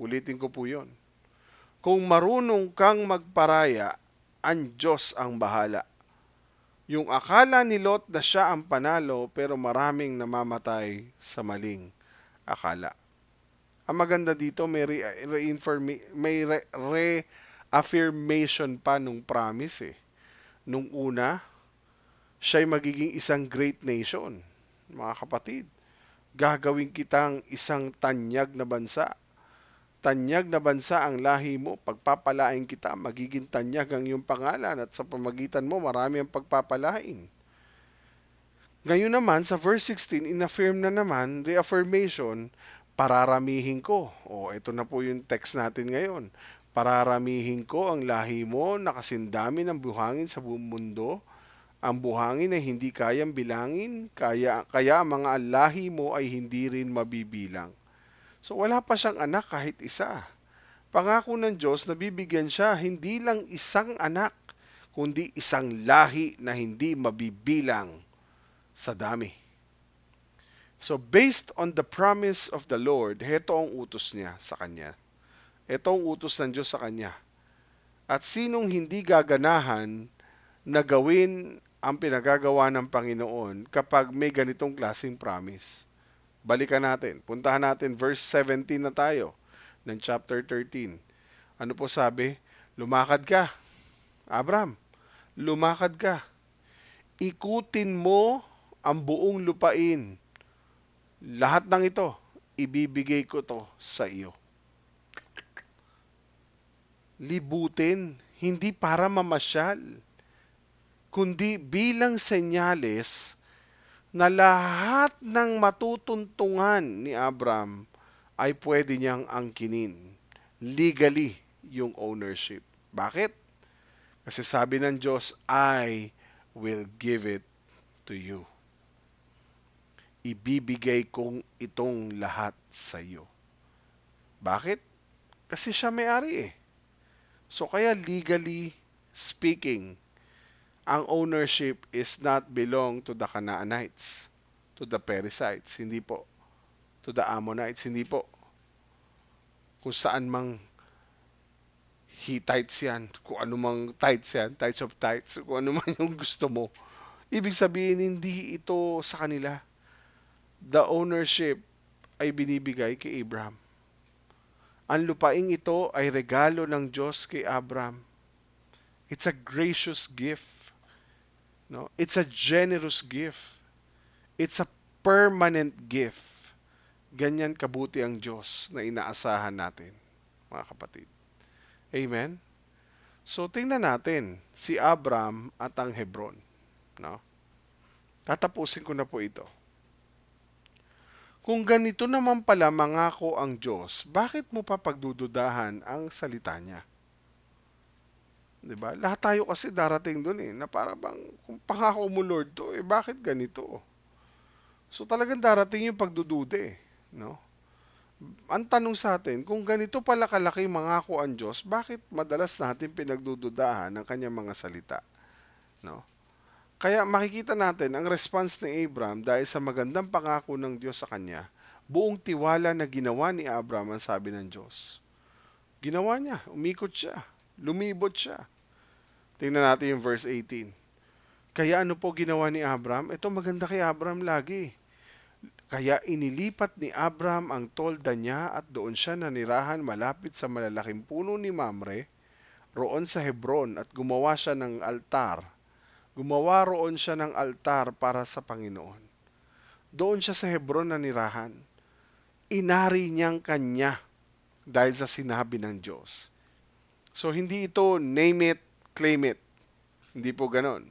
Ulitin ko po yun. Kung marunong kang magparaya, ang Diyos ang bahala. Yung akala ni Lot na siya ang panalo, pero maraming namamatay sa maling akala. Ang maganda dito, may reaffirmation pa nung promise eh. Nung una, siya'y magiging isang great nation. Mga kapatid, gagawin kitang isang tanyag na bansa. Tanyag na bansa ang lahi mo, pagpapalain kita, magiging tanyag ang iyong pangalan at sa pamagitan mo marami ang pagpapalain. Ngayon naman, sa verse 16, inaffirm na naman, reaffirmation, pararamihin ko. Ito na po yung text natin ngayon. Pararamihin ko ang lahi mo na kasindami ng buhangin sa buong mundo. Ang buhangin ay hindi kayang bilangin, kaya ang mga lahi mo ay hindi rin mabibilang. So wala pa siyang anak kahit isa. Pangako ng Diyos na bibigyan siya hindi lang isang anak, kundi isang lahi na hindi mabibilang sa dami. So based on the promise of the Lord, heto ang utos niya sa kanya. Ito ang utos ng Diyos sa kanya. At sinong hindi gaganahan na gawin ang pinagagawa ng Panginoon kapag may ganitong klaseng promise? Balikan natin. Puntahan natin verse 17 na tayo ng chapter 13. Ano po sabi? Lumakad ka, Abram. Lumakad ka. Ikutin mo ang buong lupain. Lahat ng ito, ibibigay ko to sa iyo. Libutin, hindi para mamasyal, kundi bilang senyales na lahat ng matutuntungan ni Abram ay pwede niyang angkinin legally yung ownership. Bakit? Kasi sabi ng Diyos, I will give it to you. Ibibigay kong itong lahat sa iyo. Bakit? Kasi siya may-ari eh. So kaya legally speaking, ang ownership is not belong to the Canaanites, to the Perizzites, hindi po. To the Ammonites, hindi po. Kung saan mang Hittites yan, kung ano mang tithes yan, tithes of tithes, kung ano man yung gusto mo. Ibig sabihin, hindi ito sa kanila. The ownership ay binibigay kay Abraham. Ang lupaing ito ay regalo ng Diyos kay Abraham. It's a gracious gift. No? It's a generous gift. It's a permanent gift. Ganyan kabuti ang Diyos na inaasahan natin, mga kapatid. Amen? So, tingnan natin si Abram at ang Hebron. No? Tatapusin ko na po ito. Kung ganito naman pala mangako ang Diyos, bakit mo pa pagdududahan ang salita niya? 'Di ba? Lahat tayo kasi darating doon na para bang kung pangako mo Lord to, bakit ganito? So talagang darating yung pagdududa no? Ang tanong sa atin, kung ganito pala kalaki mangako ang Diyos, bakit madalas natin pinagdududahan ang kanyang mga salita? No? Kaya makikita natin ang response ni Abraham dahil sa magandang pangako ng Diyos sa kanya, buong tiwala na ginawa ni Abraham ang sabi ng Diyos. Ginawa niya, umikot siya, lumibot siya. Tingnan natin yung verse 18. Kaya ano po ginawa ni Abram? Ito maganda kay Abram lagi. Kaya inilipat ni Abram ang tolda niya at doon siya nanirahan malapit sa malalaking puno ni Mamre, roon sa Hebron, at gumawa siya ng altar. Gumawa roon siya ng altar para sa Panginoon. Doon siya sa Hebron nanirahan. Inari niyang kanya dahil sa sinabi ng Diyos. So hindi ito name it, claim it. Hindi po ganon.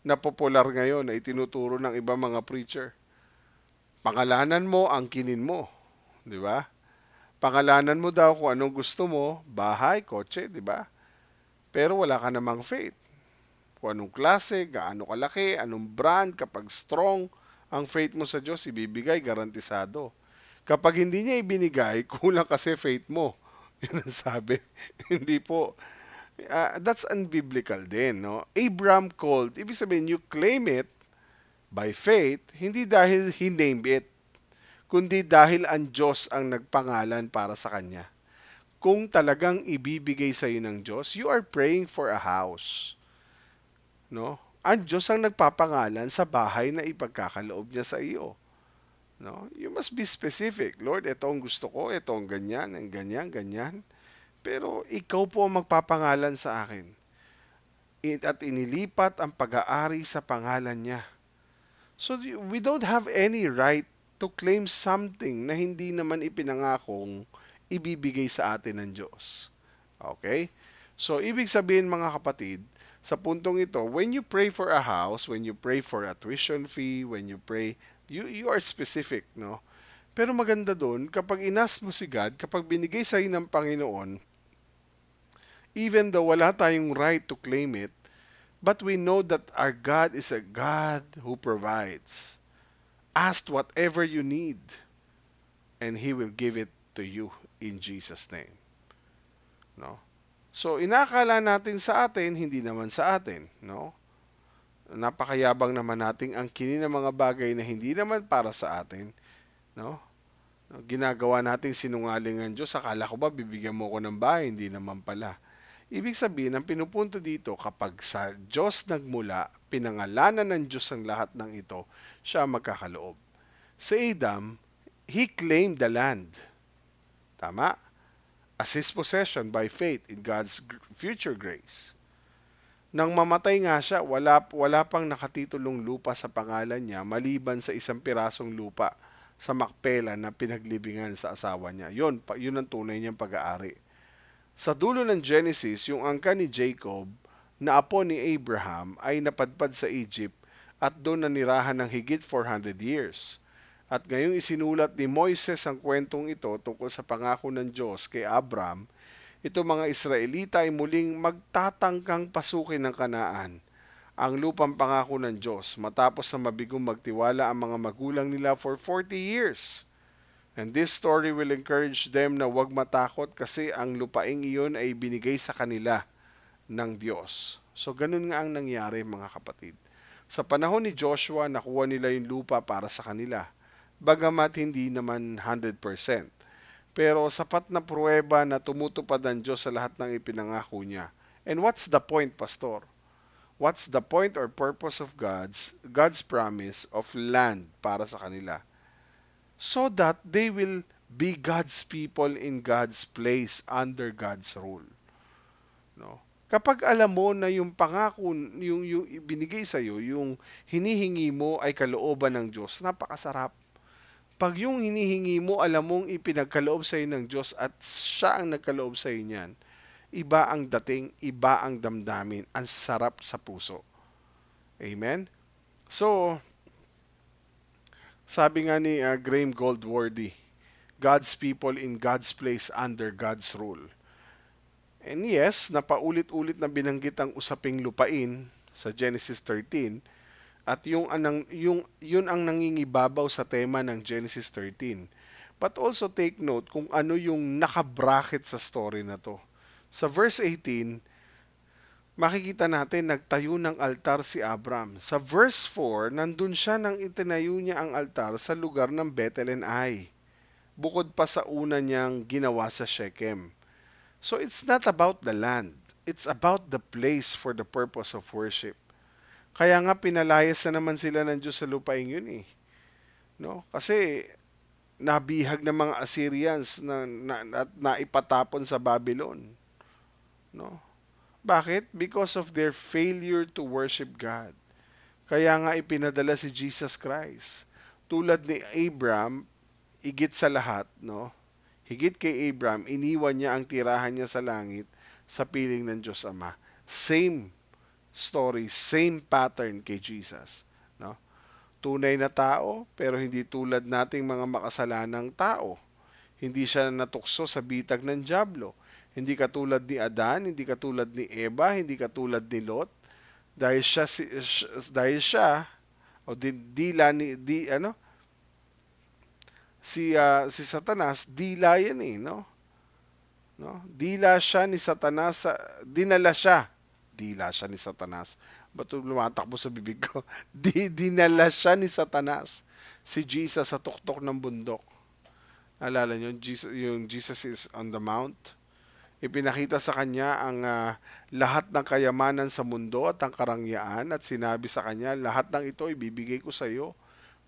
Na popular ngayon na itinuturo ng ibang mga preacher. Pangalanan mo, angkinin mo. Di ba? Pangalanan mo daw kung anong gusto mo, bahay, kotse, di ba? Pero wala ka namang faith. Kung anong klase, gaano kalaki, anong brand, kapag strong ang faith mo sa Diyos, ibibigay, garantisado. Kapag hindi niya ibinigay, kulang kasi faith mo. Yun ang sabi. Hindi po. That's unbiblical din, no? Abraham called, ibig sabihin, you claim it by faith, hindi dahil he named it, kundi dahil ang Diyos ang nagpangalan para sa kanya. Kung talagang ibibigay sa iyo ng Diyos, you are praying for a house. No? Ang Diyos ang nagpapangalan sa bahay na ipagkakaloob niya sa iyo. No? You must be specific. Lord, ito ang gusto ko, ito ang ganyan, ganyan. Pero ikaw po ang magpapangalan sa akin. At inilipat ang pag-aari sa pangalan niya. So we don't have any right to claim something na hindi naman ipinangakong ibibigay sa atin ng Diyos. Okay? So ibig sabihin mga kapatid, sa puntong ito, when you pray for a house, when you pray for a tuition fee, when you pray, you are specific, no? Pero maganda doon, kapag inas mo si God, kapag binigay sa iyo ng Panginoon, even though wala tayong right to claim it, but we know that our God is a God who provides. Ask whatever you need, and He will give it to you in Jesus' name. No? So, inakala natin sa atin, hindi naman sa atin. No? Napakayabang naman nating angkinin ng mga bagay na hindi naman para sa atin. No? Ginagawa nating sinungaling ang Diyos. Akala ko ba bibigyan mo ko ng bahay? Hindi naman pala. Ibig sabihin, ang pinupunto dito, kapag sa Diyos nagmula, pinangalanan ng Diyos ang lahat ng ito, siya magkakaloob. Sa Adam, he claimed the land. Tama? As his possession by faith in God's future grace. Nang mamatay nga siya, wala pang nakatitulong lupa sa pangalan niya, maliban sa isang pirasong lupa sa Makpela na pinaglibingan sa asawa niya. Yun ang tunay niyang pag-aari. Sa dulo ng Genesis, yung angka ni Jacob na apo ni Abraham ay napadpad sa Egypt at doon nanirahan ng higit 400 years. At ngayong isinulat ni Moises ang kwentong ito tungkol sa pangako ng Diyos kay Abram, ito mga Israelita ay muling magtatangkang pasukin ng Kanaan, ang lupang pangako ng Diyos, matapos na mabigong magtiwala ang mga magulang nila for 40 years. And this story will encourage them na huwag matakot kasi ang lupaing iyon ay binigay sa kanila ng Diyos. So ganun nga ang nangyari mga kapatid. Sa panahon ni Joshua, nakuha nila yung lupa para sa kanila. Bagamat hindi naman 100%. Pero sapat na pruweba na tumutupad ang Diyos sa lahat ng ipinangako niya. And what's the point, Pastor? What's the point or purpose of God's promise of land para sa kanila? So that they will be God's people in God's place under God's rule. No? Kapag alam mo na yung pangako, yung binigay sa iyo, yung hinihingi mo ay kalooban ng Diyos, napakasarap. Pag yung hinihingi mo, alam mong ipinagkaloob sa iyo ng Diyos at siya ang nagkaloob sa iyo niyan, iba ang dating, iba ang damdamin, ang sarap sa puso. Amen? So, sabi nga ni Graham Goldworthy, God's people in God's place under God's rule. And yes, napaulit-ulit na binanggit ang usaping lupain sa Genesis 13 at yun ang nangingibabaw sa tema ng Genesis 13. But also take note kung ano yung nakabracket sa story na to. Sa verse 18, makikita natin nagtayo ng altar si Abram. Sa verse 4, nandun siya nang itinayo niya ang altar sa lugar ng Bethel and Ai, bukod pa sa una niyang ginawa sa Shechem. So it's not about the land. It's about the place for the purpose of worship. Kaya nga pinalayas na naman sila ng Diyos sa lupain yun eh. No? Kasi nabihag ng mga Assyrians na ipatapon sa Babylon. No? Bakit? Because of their failure to worship God. Kaya nga ipinadala si Jesus Christ. Tulad ni Abraham, higit sa lahat, no? Higit kay Abraham, iniwan niya ang tirahan niya sa langit sa piling ng Diyos Ama. Same story, same pattern kay Jesus, no? Tunay na tao, pero hindi tulad nating mga makasalanang tao. Hindi siya natukso sa bitag ng dyablo. Hindi katulad ni Adan, hindi katulad ni Eva, hindi katulad ni Lot. Dahil siya o dila ni di ano si Satanas, dila yan eh, no, dila siya ni Satanas, dinala siya, dila siya ni Satanas, ba't lumatakbo sa bibig ko? Dinala siya ni Satanas si Jesus sa tuktok ng bundok. Alala niyo yung Jesus is on the mount. Ipinakita sa kanya ang lahat ng kayamanan sa mundo at ang karangyaan, at sinabi sa kanya, lahat ng ito ibibigay ko sa iyo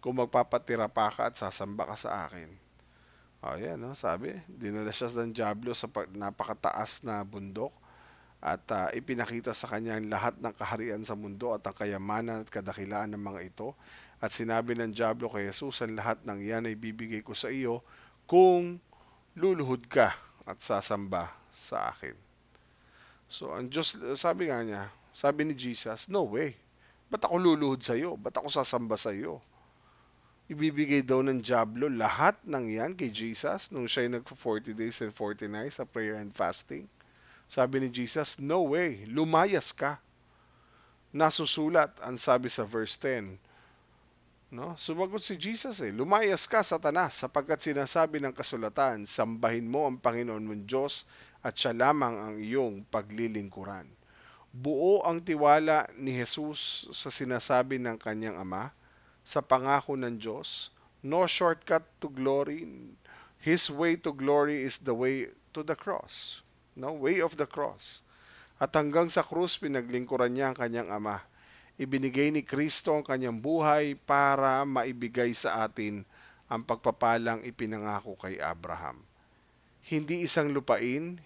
kung magpapatira pa ka at sasamba ka sa akin. O yan, no? Sabi, dinala siya ng dyablo sa napakataas na bundok at ipinakita sa kanya ang lahat ng kaharian sa mundo at ang kayamanan at kadakilaan ng mga ito. At sinabi ng dyablo kay Jesus, ang lahat ng yan ay bibigay ko sa iyo kung luluhod ka at sasamba sa akin. So, ang Diyos, sabi nga niya, sabi ni Jesus, no way. Ba't ako luluhod sa iyo? Ba't ako sasamba sa iyo? Ibibigay daw ng dyablo lahat ng yan kay Jesus nung siya nag 40 days and 40 nights sa prayer and fasting. Sabi ni Jesus, no way, lumayas ka. Nasusulat, ang sabi sa verse 10. No? Sumagot si Jesus lumayas ka, Satanas, sapagkat sinasabi ng kasulatan, sambahin mo ang Panginoon mong Diyos at siya lamang ang iyong paglilingkuran. Buo ang tiwala ni Jesus sa sinasabi ng kanyang Ama, sa pangako ng Diyos. No shortcut to glory. His way to glory is the way to the cross. No, way of the cross. At hanggang sa krus, pinaglingkuran niya ang kanyang Ama. Ibinigay ni Kristo ang kanyang buhay para maibigay sa atin ang pagpapalang ipinangako kay Abraham. Hindi isang lupain,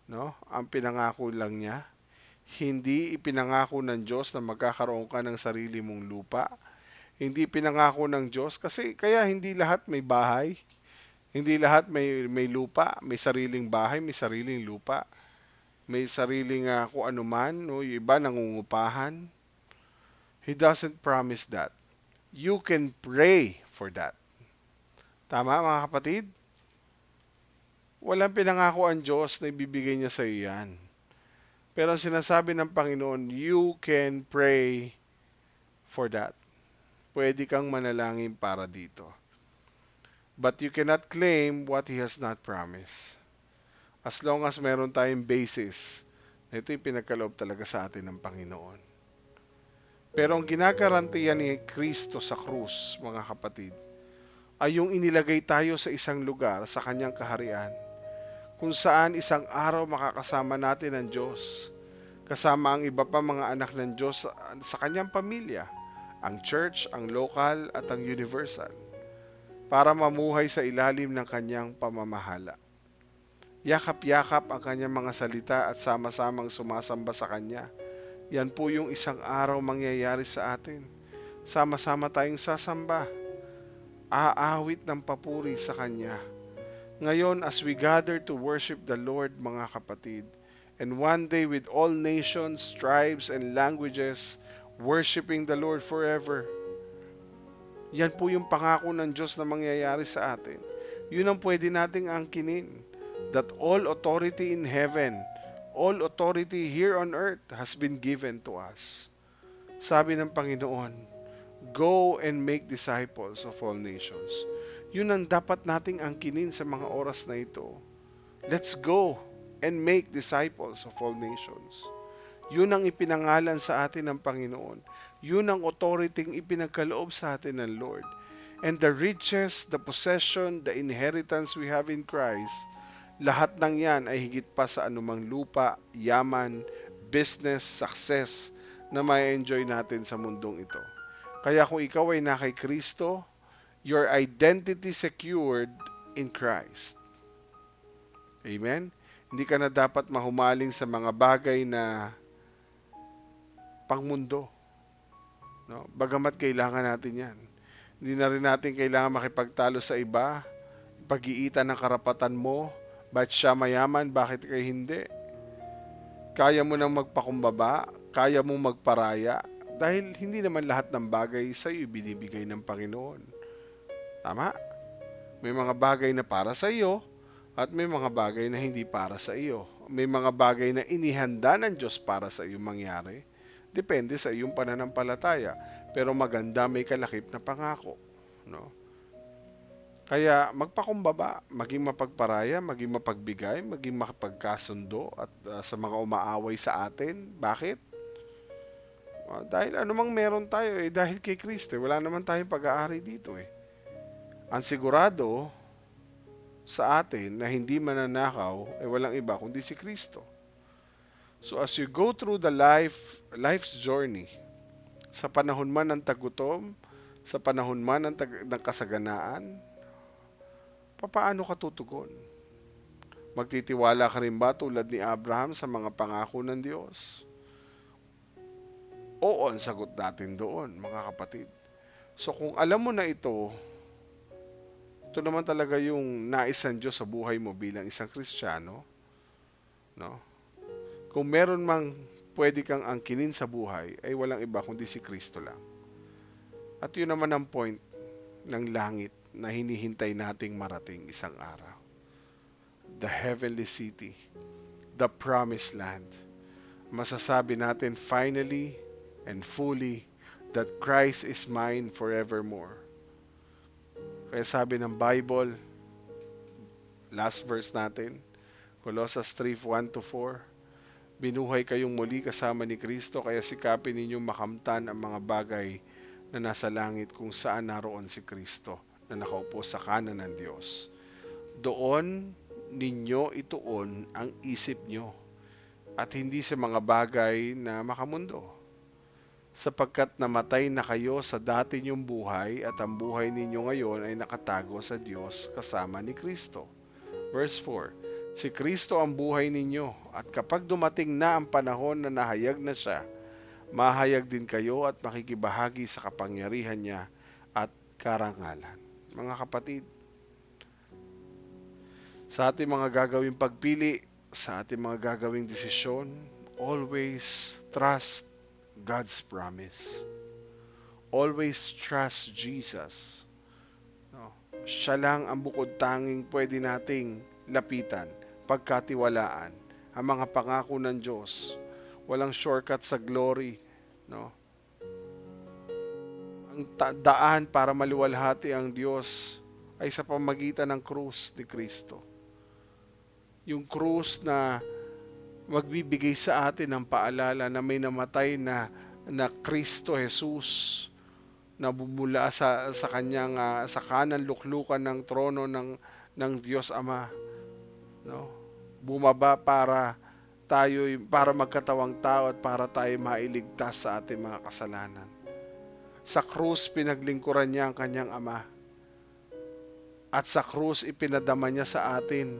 no, ang pinangako lang niya. Hindi ipinangako ng Diyos na magkakaroon ka ng sarili mong lupa. Hindi pinangako ng Diyos kasi kaya hindi lahat may bahay. Hindi lahat may lupa, may sariling bahay, may sariling lupa. May sariling kung ano man, no, yung iba nangungupahan. He doesn't promise that. You can pray for that. Tama mga kapatid? Walang pinangako ang Diyos na ibibigay niya sa iyo yan. Pero ang sinasabi ng Panginoon, you can pray for that. Pwede kang manalangin para dito. But you cannot claim what He has not promised. As long as meron tayong basis, ito yung pinagkaloob talaga sa atin ng Panginoon. Pero ang ginagarantiya ni Kristo sa krus, mga kapatid, ay yung inilagay tayo sa isang lugar sa kanyang kaharian, kung saan isang araw makakasama natin ang Diyos, kasama ang iba pa mga anak ng Diyos sa kanyang pamilya, ang church, ang local at ang universal, para mamuhay sa ilalim ng kanyang pamamahala. Yakap-yakap ang kanyang mga salita at sama-samang sumasamba sa kanya. Yan po yung isang araw mangyayari sa atin. Sama-sama tayong sasamba. Aawit ng papuri sa Kanya. Ngayon, as we gather to worship the Lord, mga kapatid, and one day with all nations, tribes, and languages, worshiping the Lord forever. Yan po yung pangako ng Diyos na mangyayari sa atin. Yun ang pwede nating angkinin. That all authority in heaven, all authority here on earth has been given to us. Sabi ng Panginoon, go and make disciples of all nations. Yun ang dapat nating angkinin sa mga oras na ito. Let's go and make disciples of all nations. Yun ang ipinangalan sa atin ng Panginoon. Yun ang authority ipinagkaloob sa atin ng Lord. And the riches, the possession, the inheritance we have in Christ, Lahat ng yan ay higit pa sa anumang lupa, yaman, business, success na ma-enjoy natin sa mundong ito. Kaya kung ikaw ay na kay Kristo, your identity secured in Christ. Amen? Hindi ka na dapat mahumaling sa mga bagay na pangmundo. No? Bagamat kailangan natin yan. Hindi na rin natin kailangan makipagtalo sa iba, pag-iitan ng karapatan mo, ba't siya mayaman, bakit kayo hindi? Kaya mo nang magpakumbaba, kaya mo magparaya, dahil hindi naman lahat ng bagay sa iyo binibigay ng Panginoon. Tama? May mga bagay na para sa iyo, at may mga bagay na hindi para sa iyo. May mga bagay na inihanda ng Diyos para sa iyo mangyari. Depende sa iyong pananampalataya. Pero maganda may kalakip na pangako. No? Kaya magpakumbaba, maging mapagparaya, maging mapagbigay, maging makapagkasundo at sa mga umaaway sa atin. Bakit? Dahil anumang meron tayo dahil kay Kristo. Wala naman tayong pag-aari dito Ang sigurado sa atin na hindi mananakaw walang iba kundi si Kristo. So as you go through the life's journey, sa panahon man ng tagutom, sa panahon man ng kasaganaan, papaano ka tutugon? Magtitiwala ka rin ba tulad ni Abraham sa mga pangako ng Diyos? Oo, ang sagot natin doon, mga kapatid. So kung alam mo na ito naman talaga yung nais ng Diyos sa buhay mo bilang isang Kristiyano, no? Kung meron mang pwede kang angkinin sa buhay, ay walang iba kundi si Kristo lang. At yun naman ang point ng langit na hinihintay nating marating isang araw. The heavenly city, the promised land. Masasabi natin finally and fully that Christ is mine forevermore. Kaya sabi ng Bible, last verse natin, Colossians 3:1-4, binuhay kayong muli kasama ni Kristo, kaya sikapin ninyong makamtan ang mga bagay na nasa langit kung saan naroon si Kristo na nakaupo sa kanan ng Diyos. Doon ninyo ituon ang isip nyo at hindi sa mga bagay na makamundo. Sapagkat namatay na kayo sa dati niyong buhay at ang buhay ninyo ngayon ay nakatago sa Diyos kasama ni Kristo. Verse 4, si Kristo ang buhay ninyo at kapag dumating na ang panahon na nahayag na siya, mahayag din kayo at makikibahagi sa kapangyarihan niya at karangalan. Mga kapatid, sa ating mga gagawing pagpili, sa ating mga gagawing desisyon, always trust God's promise. Always trust Jesus. No? Siya lang ang bukod tanging pwede nating lapitan, pagkatiwalaan. Ang mga pangako ng Diyos. Walang shortcut sa glory. No? Ang daan para maluwalhati ang Diyos ay sa pamagitan ng krus ni Kristo. Yung krus na magbibigay sa atin ng paalala na may namatay na Kristo Jesus na bumula sa kanyang sa kanan luklukan ng trono ng Diyos Ama, no? Bumaba para magkatawang tao at para tayo mailigtas sa ating mga kasalanan. Sa krus pinaglingkuran niya ang kanyang Ama. At sa krus ipinadama niya sa atin,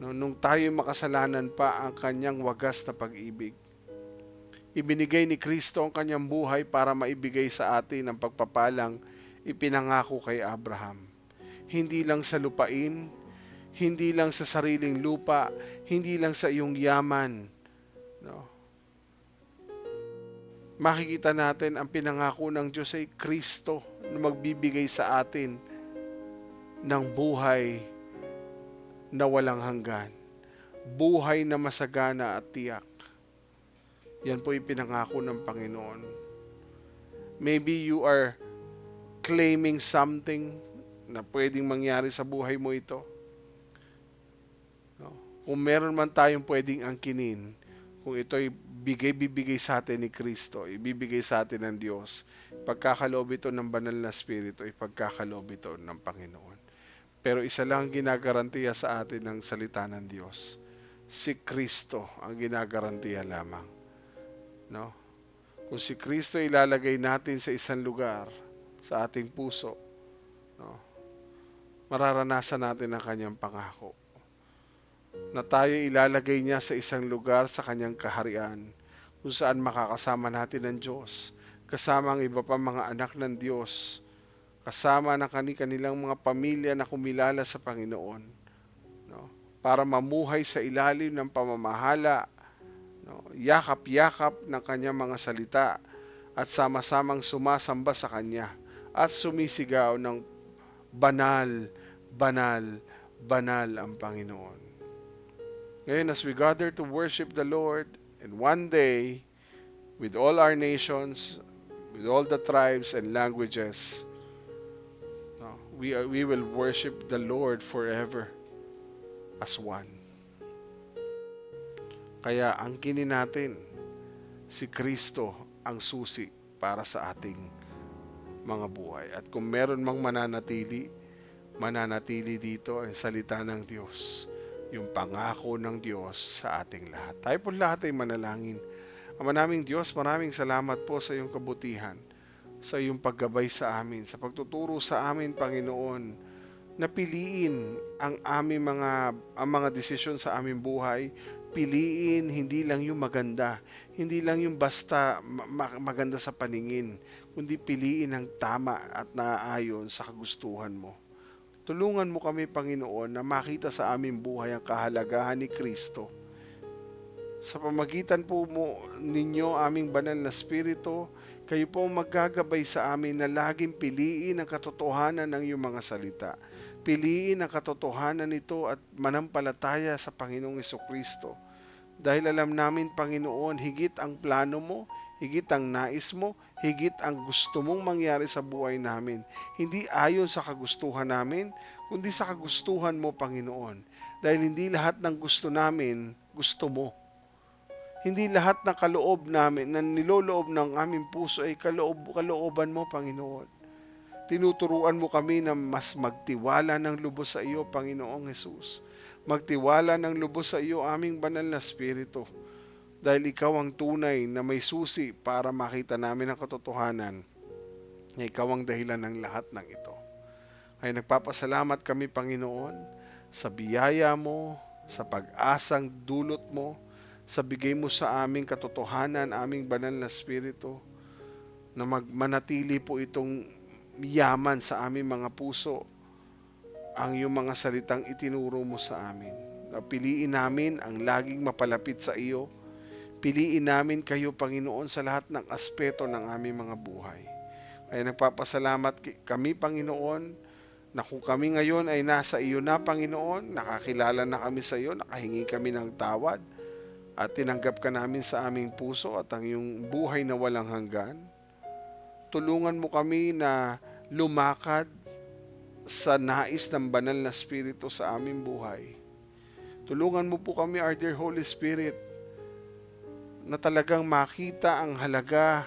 no, nung tayo makasalanan pa, ang kanyang wagas na pag-ibig. Ibinigay ni Kristo ang kanyang buhay para maibigay sa atin ang pagpapalang ipinangako kay Abraham. Hindi lang sa lupain, hindi lang sa sariling lupa, hindi lang sa iyong yaman. No? Makikita natin ang pinangako ng Diyos ay Kristo na magbibigay sa atin ng buhay na walang hanggan. Buhay na masagana at tiyak. Yan po ipinangako ng Panginoon. Maybe you are claiming something na pwedeng mangyari sa buhay mo ito. No? Kung meron man tayong pwedeng angkinin, kung ito'y bibigay sa atin ni Kristo, ibibigay sa atin ng Diyos, pagkakaloob ito ng banal na Espiritu, ipagkakaloob ito ng Panginoon. Pero isa lang ang ginagarantiya sa atin ng salita ng Diyos. Si Kristo ang ginagarantiya lamang. No? Kung si Kristo ilalagay natin sa isang lugar, sa ating puso, no? Mararanasan natin ang kanyang pangako. Na tayo ilalagay niya sa isang lugar sa kanyang kaharian, kung saan makakasama natin ang Diyos, kasama ang iba pa mga anak ng Diyos, kasama ng kanilang mga pamilya na kumilala sa Panginoon, no? Para mamuhay sa ilalim ng pamamahala, no? Yakap-yakap ng kanyang mga salita at sama-samang sumasamba sa kanya at sumisigaw ng banal, banal, banal ang Panginoon. Ngayon, as we gather to worship the Lord, and one day, with all our nations, with all the tribes and languages, we will worship the Lord forever as one. Kaya angkinin natin, si Kristo ang susi para sa ating mga buhay. At kung meron mang mananatili dito ang salita ng Diyos, yung pangako ng Diyos sa ating lahat. Tayo po lahat ay manalangin. Ama naming Diyos, maraming salamat po sa iyong kabutihan, sa iyong paggabay sa amin, sa pagtuturo sa amin, Panginoon, na piliin ang mga desisyon sa aming buhay. Piliin hindi lang yung maganda, hindi lang yung basta maganda sa paningin, kundi piliin ang tama at naaayon sa kagustuhan mo. Tulungan mo kami, Panginoon, na makita sa aming buhay ang kahalagahan ni Kristo. Sa pamagitan po ninyo, aming banal na Espiritu, kayo po maggagabay sa amin na laging piliin ang katotohanan ng iyong mga salita. Piliin ang katotohanan nito at manampalataya sa Panginoong Hesukristo. Dahil alam namin, Panginoon, higit ang plano mo, higit ang nais mo, higit ang gusto mong mangyari sa buhay namin. Hindi ayon sa kagustuhan namin, kundi sa kagustuhan mo, Panginoon. Dahil hindi lahat ng gusto namin, gusto mo. Hindi lahat ng kaloob namin, na niloloob ng aming puso ay kalooban mo, Panginoon. Tinuturuan mo kami na mas magtiwala ng lubos sa iyo, Panginoong Hesus. Magtiwala ng lubos sa iyo, aming banal na Espiritu. Dahil ikaw ang tunay na may susi para makita namin ang katotohanan na ikaw ang dahilan ng lahat ng ito. Ay nagpapasalamat kami, Panginoon, sa biyaya mo, sa pag-asang dulot mo, sa bigay mo sa aming katotohanan, aming banal na Espiritu, na manatili po itong yaman sa aming mga puso, ang iyong mga salitang itinuro mo sa amin. Piliin namin ang laging mapalapit sa iyo. Piliin namin kayo, Panginoon, sa lahat ng aspeto ng aming mga buhay. Kaya nagpapasalamat kami, Panginoon, na kung kami ngayon ay nasa iyo na, Panginoon, nakakilala na kami sa iyo, nakahingi kami ng tawad, at tinanggap ka namin sa aming puso at ang iyong buhay na walang hanggan. Tulungan mo kami na lumakad sa nais ng banal na Espiritu sa aming buhay. Tulungan mo po kami, our dear Holy Spirit, na talagang makita ang halaga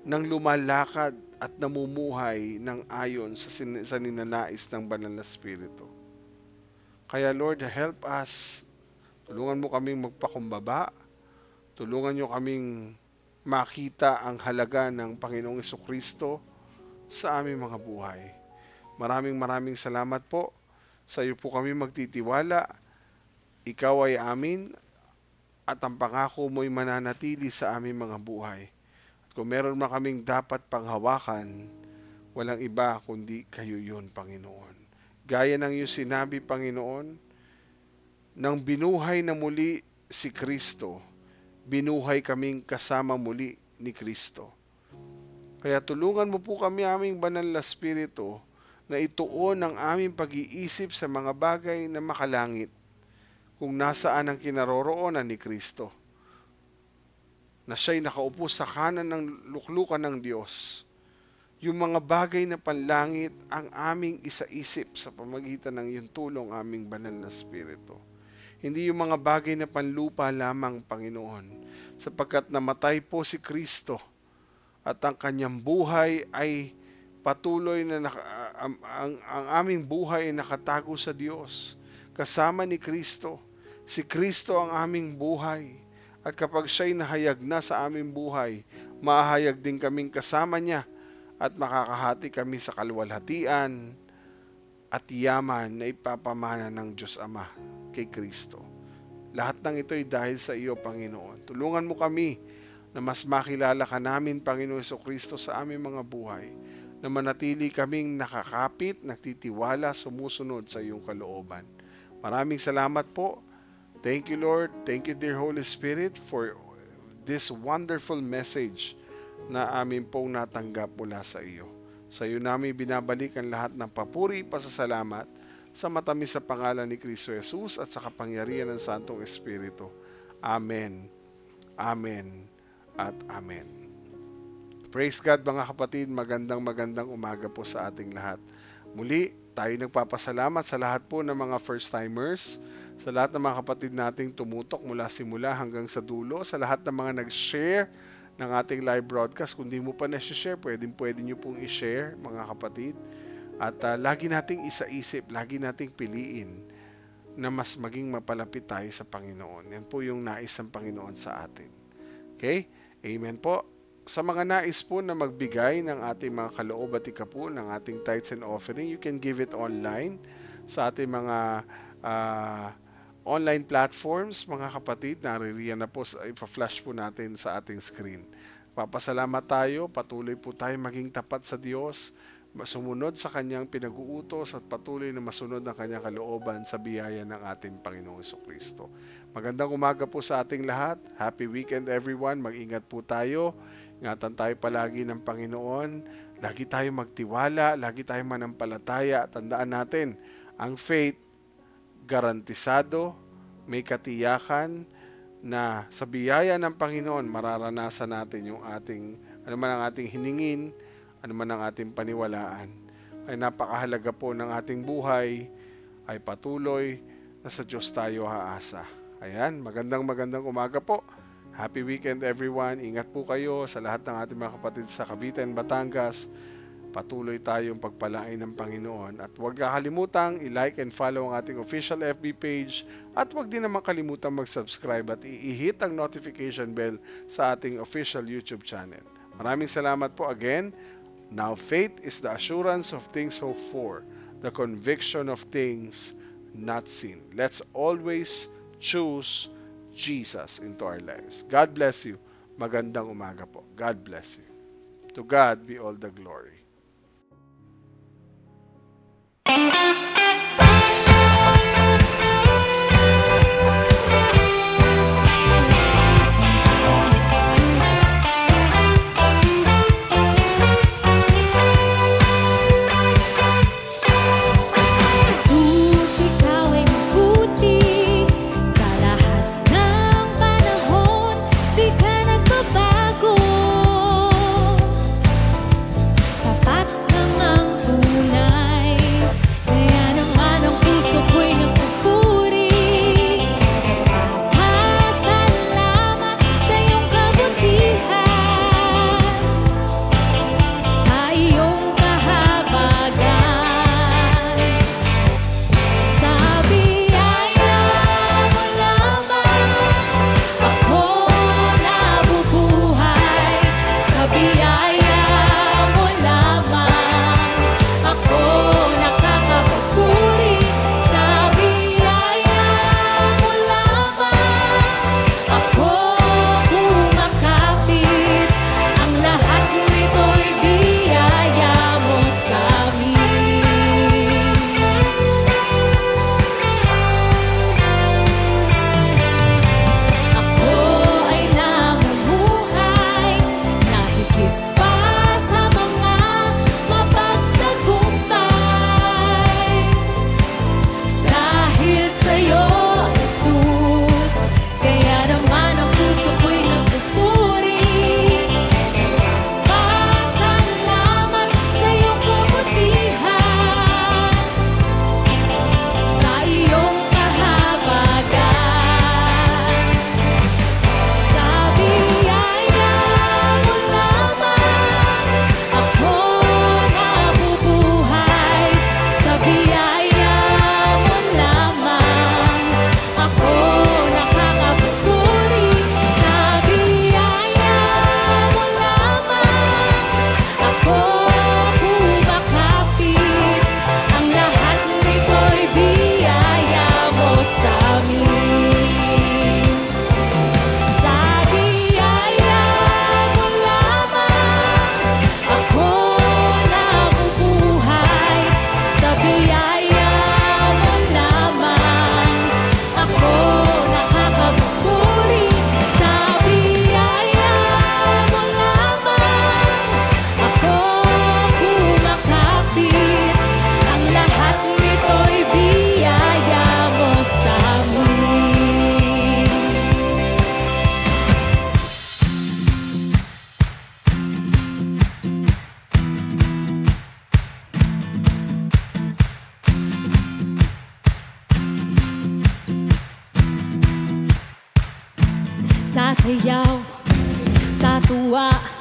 ng lumalakad at namumuhay ng ayon sa ninanais ng banal na Espiritu. Kaya Lord, help us. Tulungan mo kaming magpakumbaba. Tulungan nyo kaming makita ang halaga ng Panginoong Hesukristo sa aming mga buhay. Maraming salamat po. Sa iyo po kami magtitiwala. Ikaw ay amin at ang pangako mo'y mananatili sa aming mga buhay. At kung meron man kaming dapat panghawakan, walang iba kundi kayo yun, Panginoon. Gaya ng iyong sinabi, Panginoon, nang binuhay na muli si Kristo, binuhay kaming kasama muli ni Kristo. Kaya tulungan mo po kami, aming banal na Espiritu, na ituon ang aming pag-iisip sa mga bagay na makalangit, kung nasaan ang kinaroroonan ni Kristo, na siya'y nakaupo sa kanan ng luklukan ng Diyos. Yung mga bagay na panlangit ang aming isaisip sa pamagitan ng iyong tulong, aming banal na Espiritu. Hindi yung mga bagay na panlupa lamang, Panginoon, sapagkat namatay po si Kristo at ang kanyang buhay ay patuloy na ang aming buhay ay nakatago sa Diyos. Kasama ni Kristo. Si Kristo ang aming buhay. At kapag siya'y nahayag na sa aming buhay, mahayag din kaming kasama niya at makakahati kami sa kaluwalhatian at yaman na ipapamana ng Diyos Ama kay Kristo. Lahat ng ito ay dahil sa iyo, Panginoon. Tulungan mo kami na mas makilala ka namin, Panginoon Jesucristo, sa aming mga buhay, na manatili kaming nakakapit, nagtitiwala, sumusunod sa iyong kalooban. Maraming salamat po. Thank you, Lord. Thank you, dear Holy Spirit, for this wonderful message na amin pong natanggap mula sa iyo. Sa iyo namin binabalik ang lahat ng papuri, pasasalamat sa matamis sa pangalan ni Kristo Jesus at sa kapangyarihan ng Santong Espiritu. Amen. Amen. At Amen. Praise God, mga kapatid. Magandang umaga po sa ating lahat. Muli, tayo nagpapasalamat sa lahat po ng mga first-timers, sa lahat ng mga kapatid nating tumutok mula simula hanggang sa dulo, sa lahat ng mga nag-share ng ating live broadcast. Kung di mo pa na-share, pwede nyo pong i-share, mga kapatid. At lagi nating isaisip, lagi nating piliin na mas maging mapalapit tayo sa Panginoon. Yan po yung nais ng Panginoon sa atin. Okay? Amen po. Sa mga nais po na magbigay ng ating mga kaloob at ikapu ng ating tithes and offering, you can give it online sa ating mga online platforms, mga kapatid. Naririyan na po, ipa-flash po natin sa ating screen. Papasalamat tayo, patuloy po tayo maging tapat sa Diyos, sumunod sa Kanyang pinag-uutos at patuloy na masunod ang Kanyang kalooban sa biyaya ng ating Panginoong Jesucristo. Magandang umaga po sa ating lahat. Happy weekend everyone. Mag-ingat po tayo. Ingatan tayo palagi ng Panginoon. Lagi tayo magtiwala, lagi tayo manampalataya. Tandaan natin, ang faith, garantisado, may katiyakan na sa biyaya ng Panginoon, mararanasan natin yung ano man ang ating hiningin, ano man ang ating paniwalaan. Ay napakahalaga po ng ating buhay, ay patuloy na sa Diyos tayo haasa. Ayan, magandang umaga po. Happy weekend everyone. Ingat po kayo sa lahat ng ating mga kapatid sa Cavite and Batangas. Patuloy tayong pagpalain ng Panginoon. At huwag kakalimutang i-like and follow ang ating official FB page. At huwag din naman kalimutang mag-subscribe at i-hit ang notification bell sa ating official YouTube channel. Maraming salamat po again. Now faith is the assurance of things hoped for, the conviction of things not seen. Let's always choose Jesus into our lives. God bless you. Magandang umaga po. God bless you. To God be all the glory. Jesus, ikaw ay mabuti sa lahat ng panahon, di ka nagbabago. awa.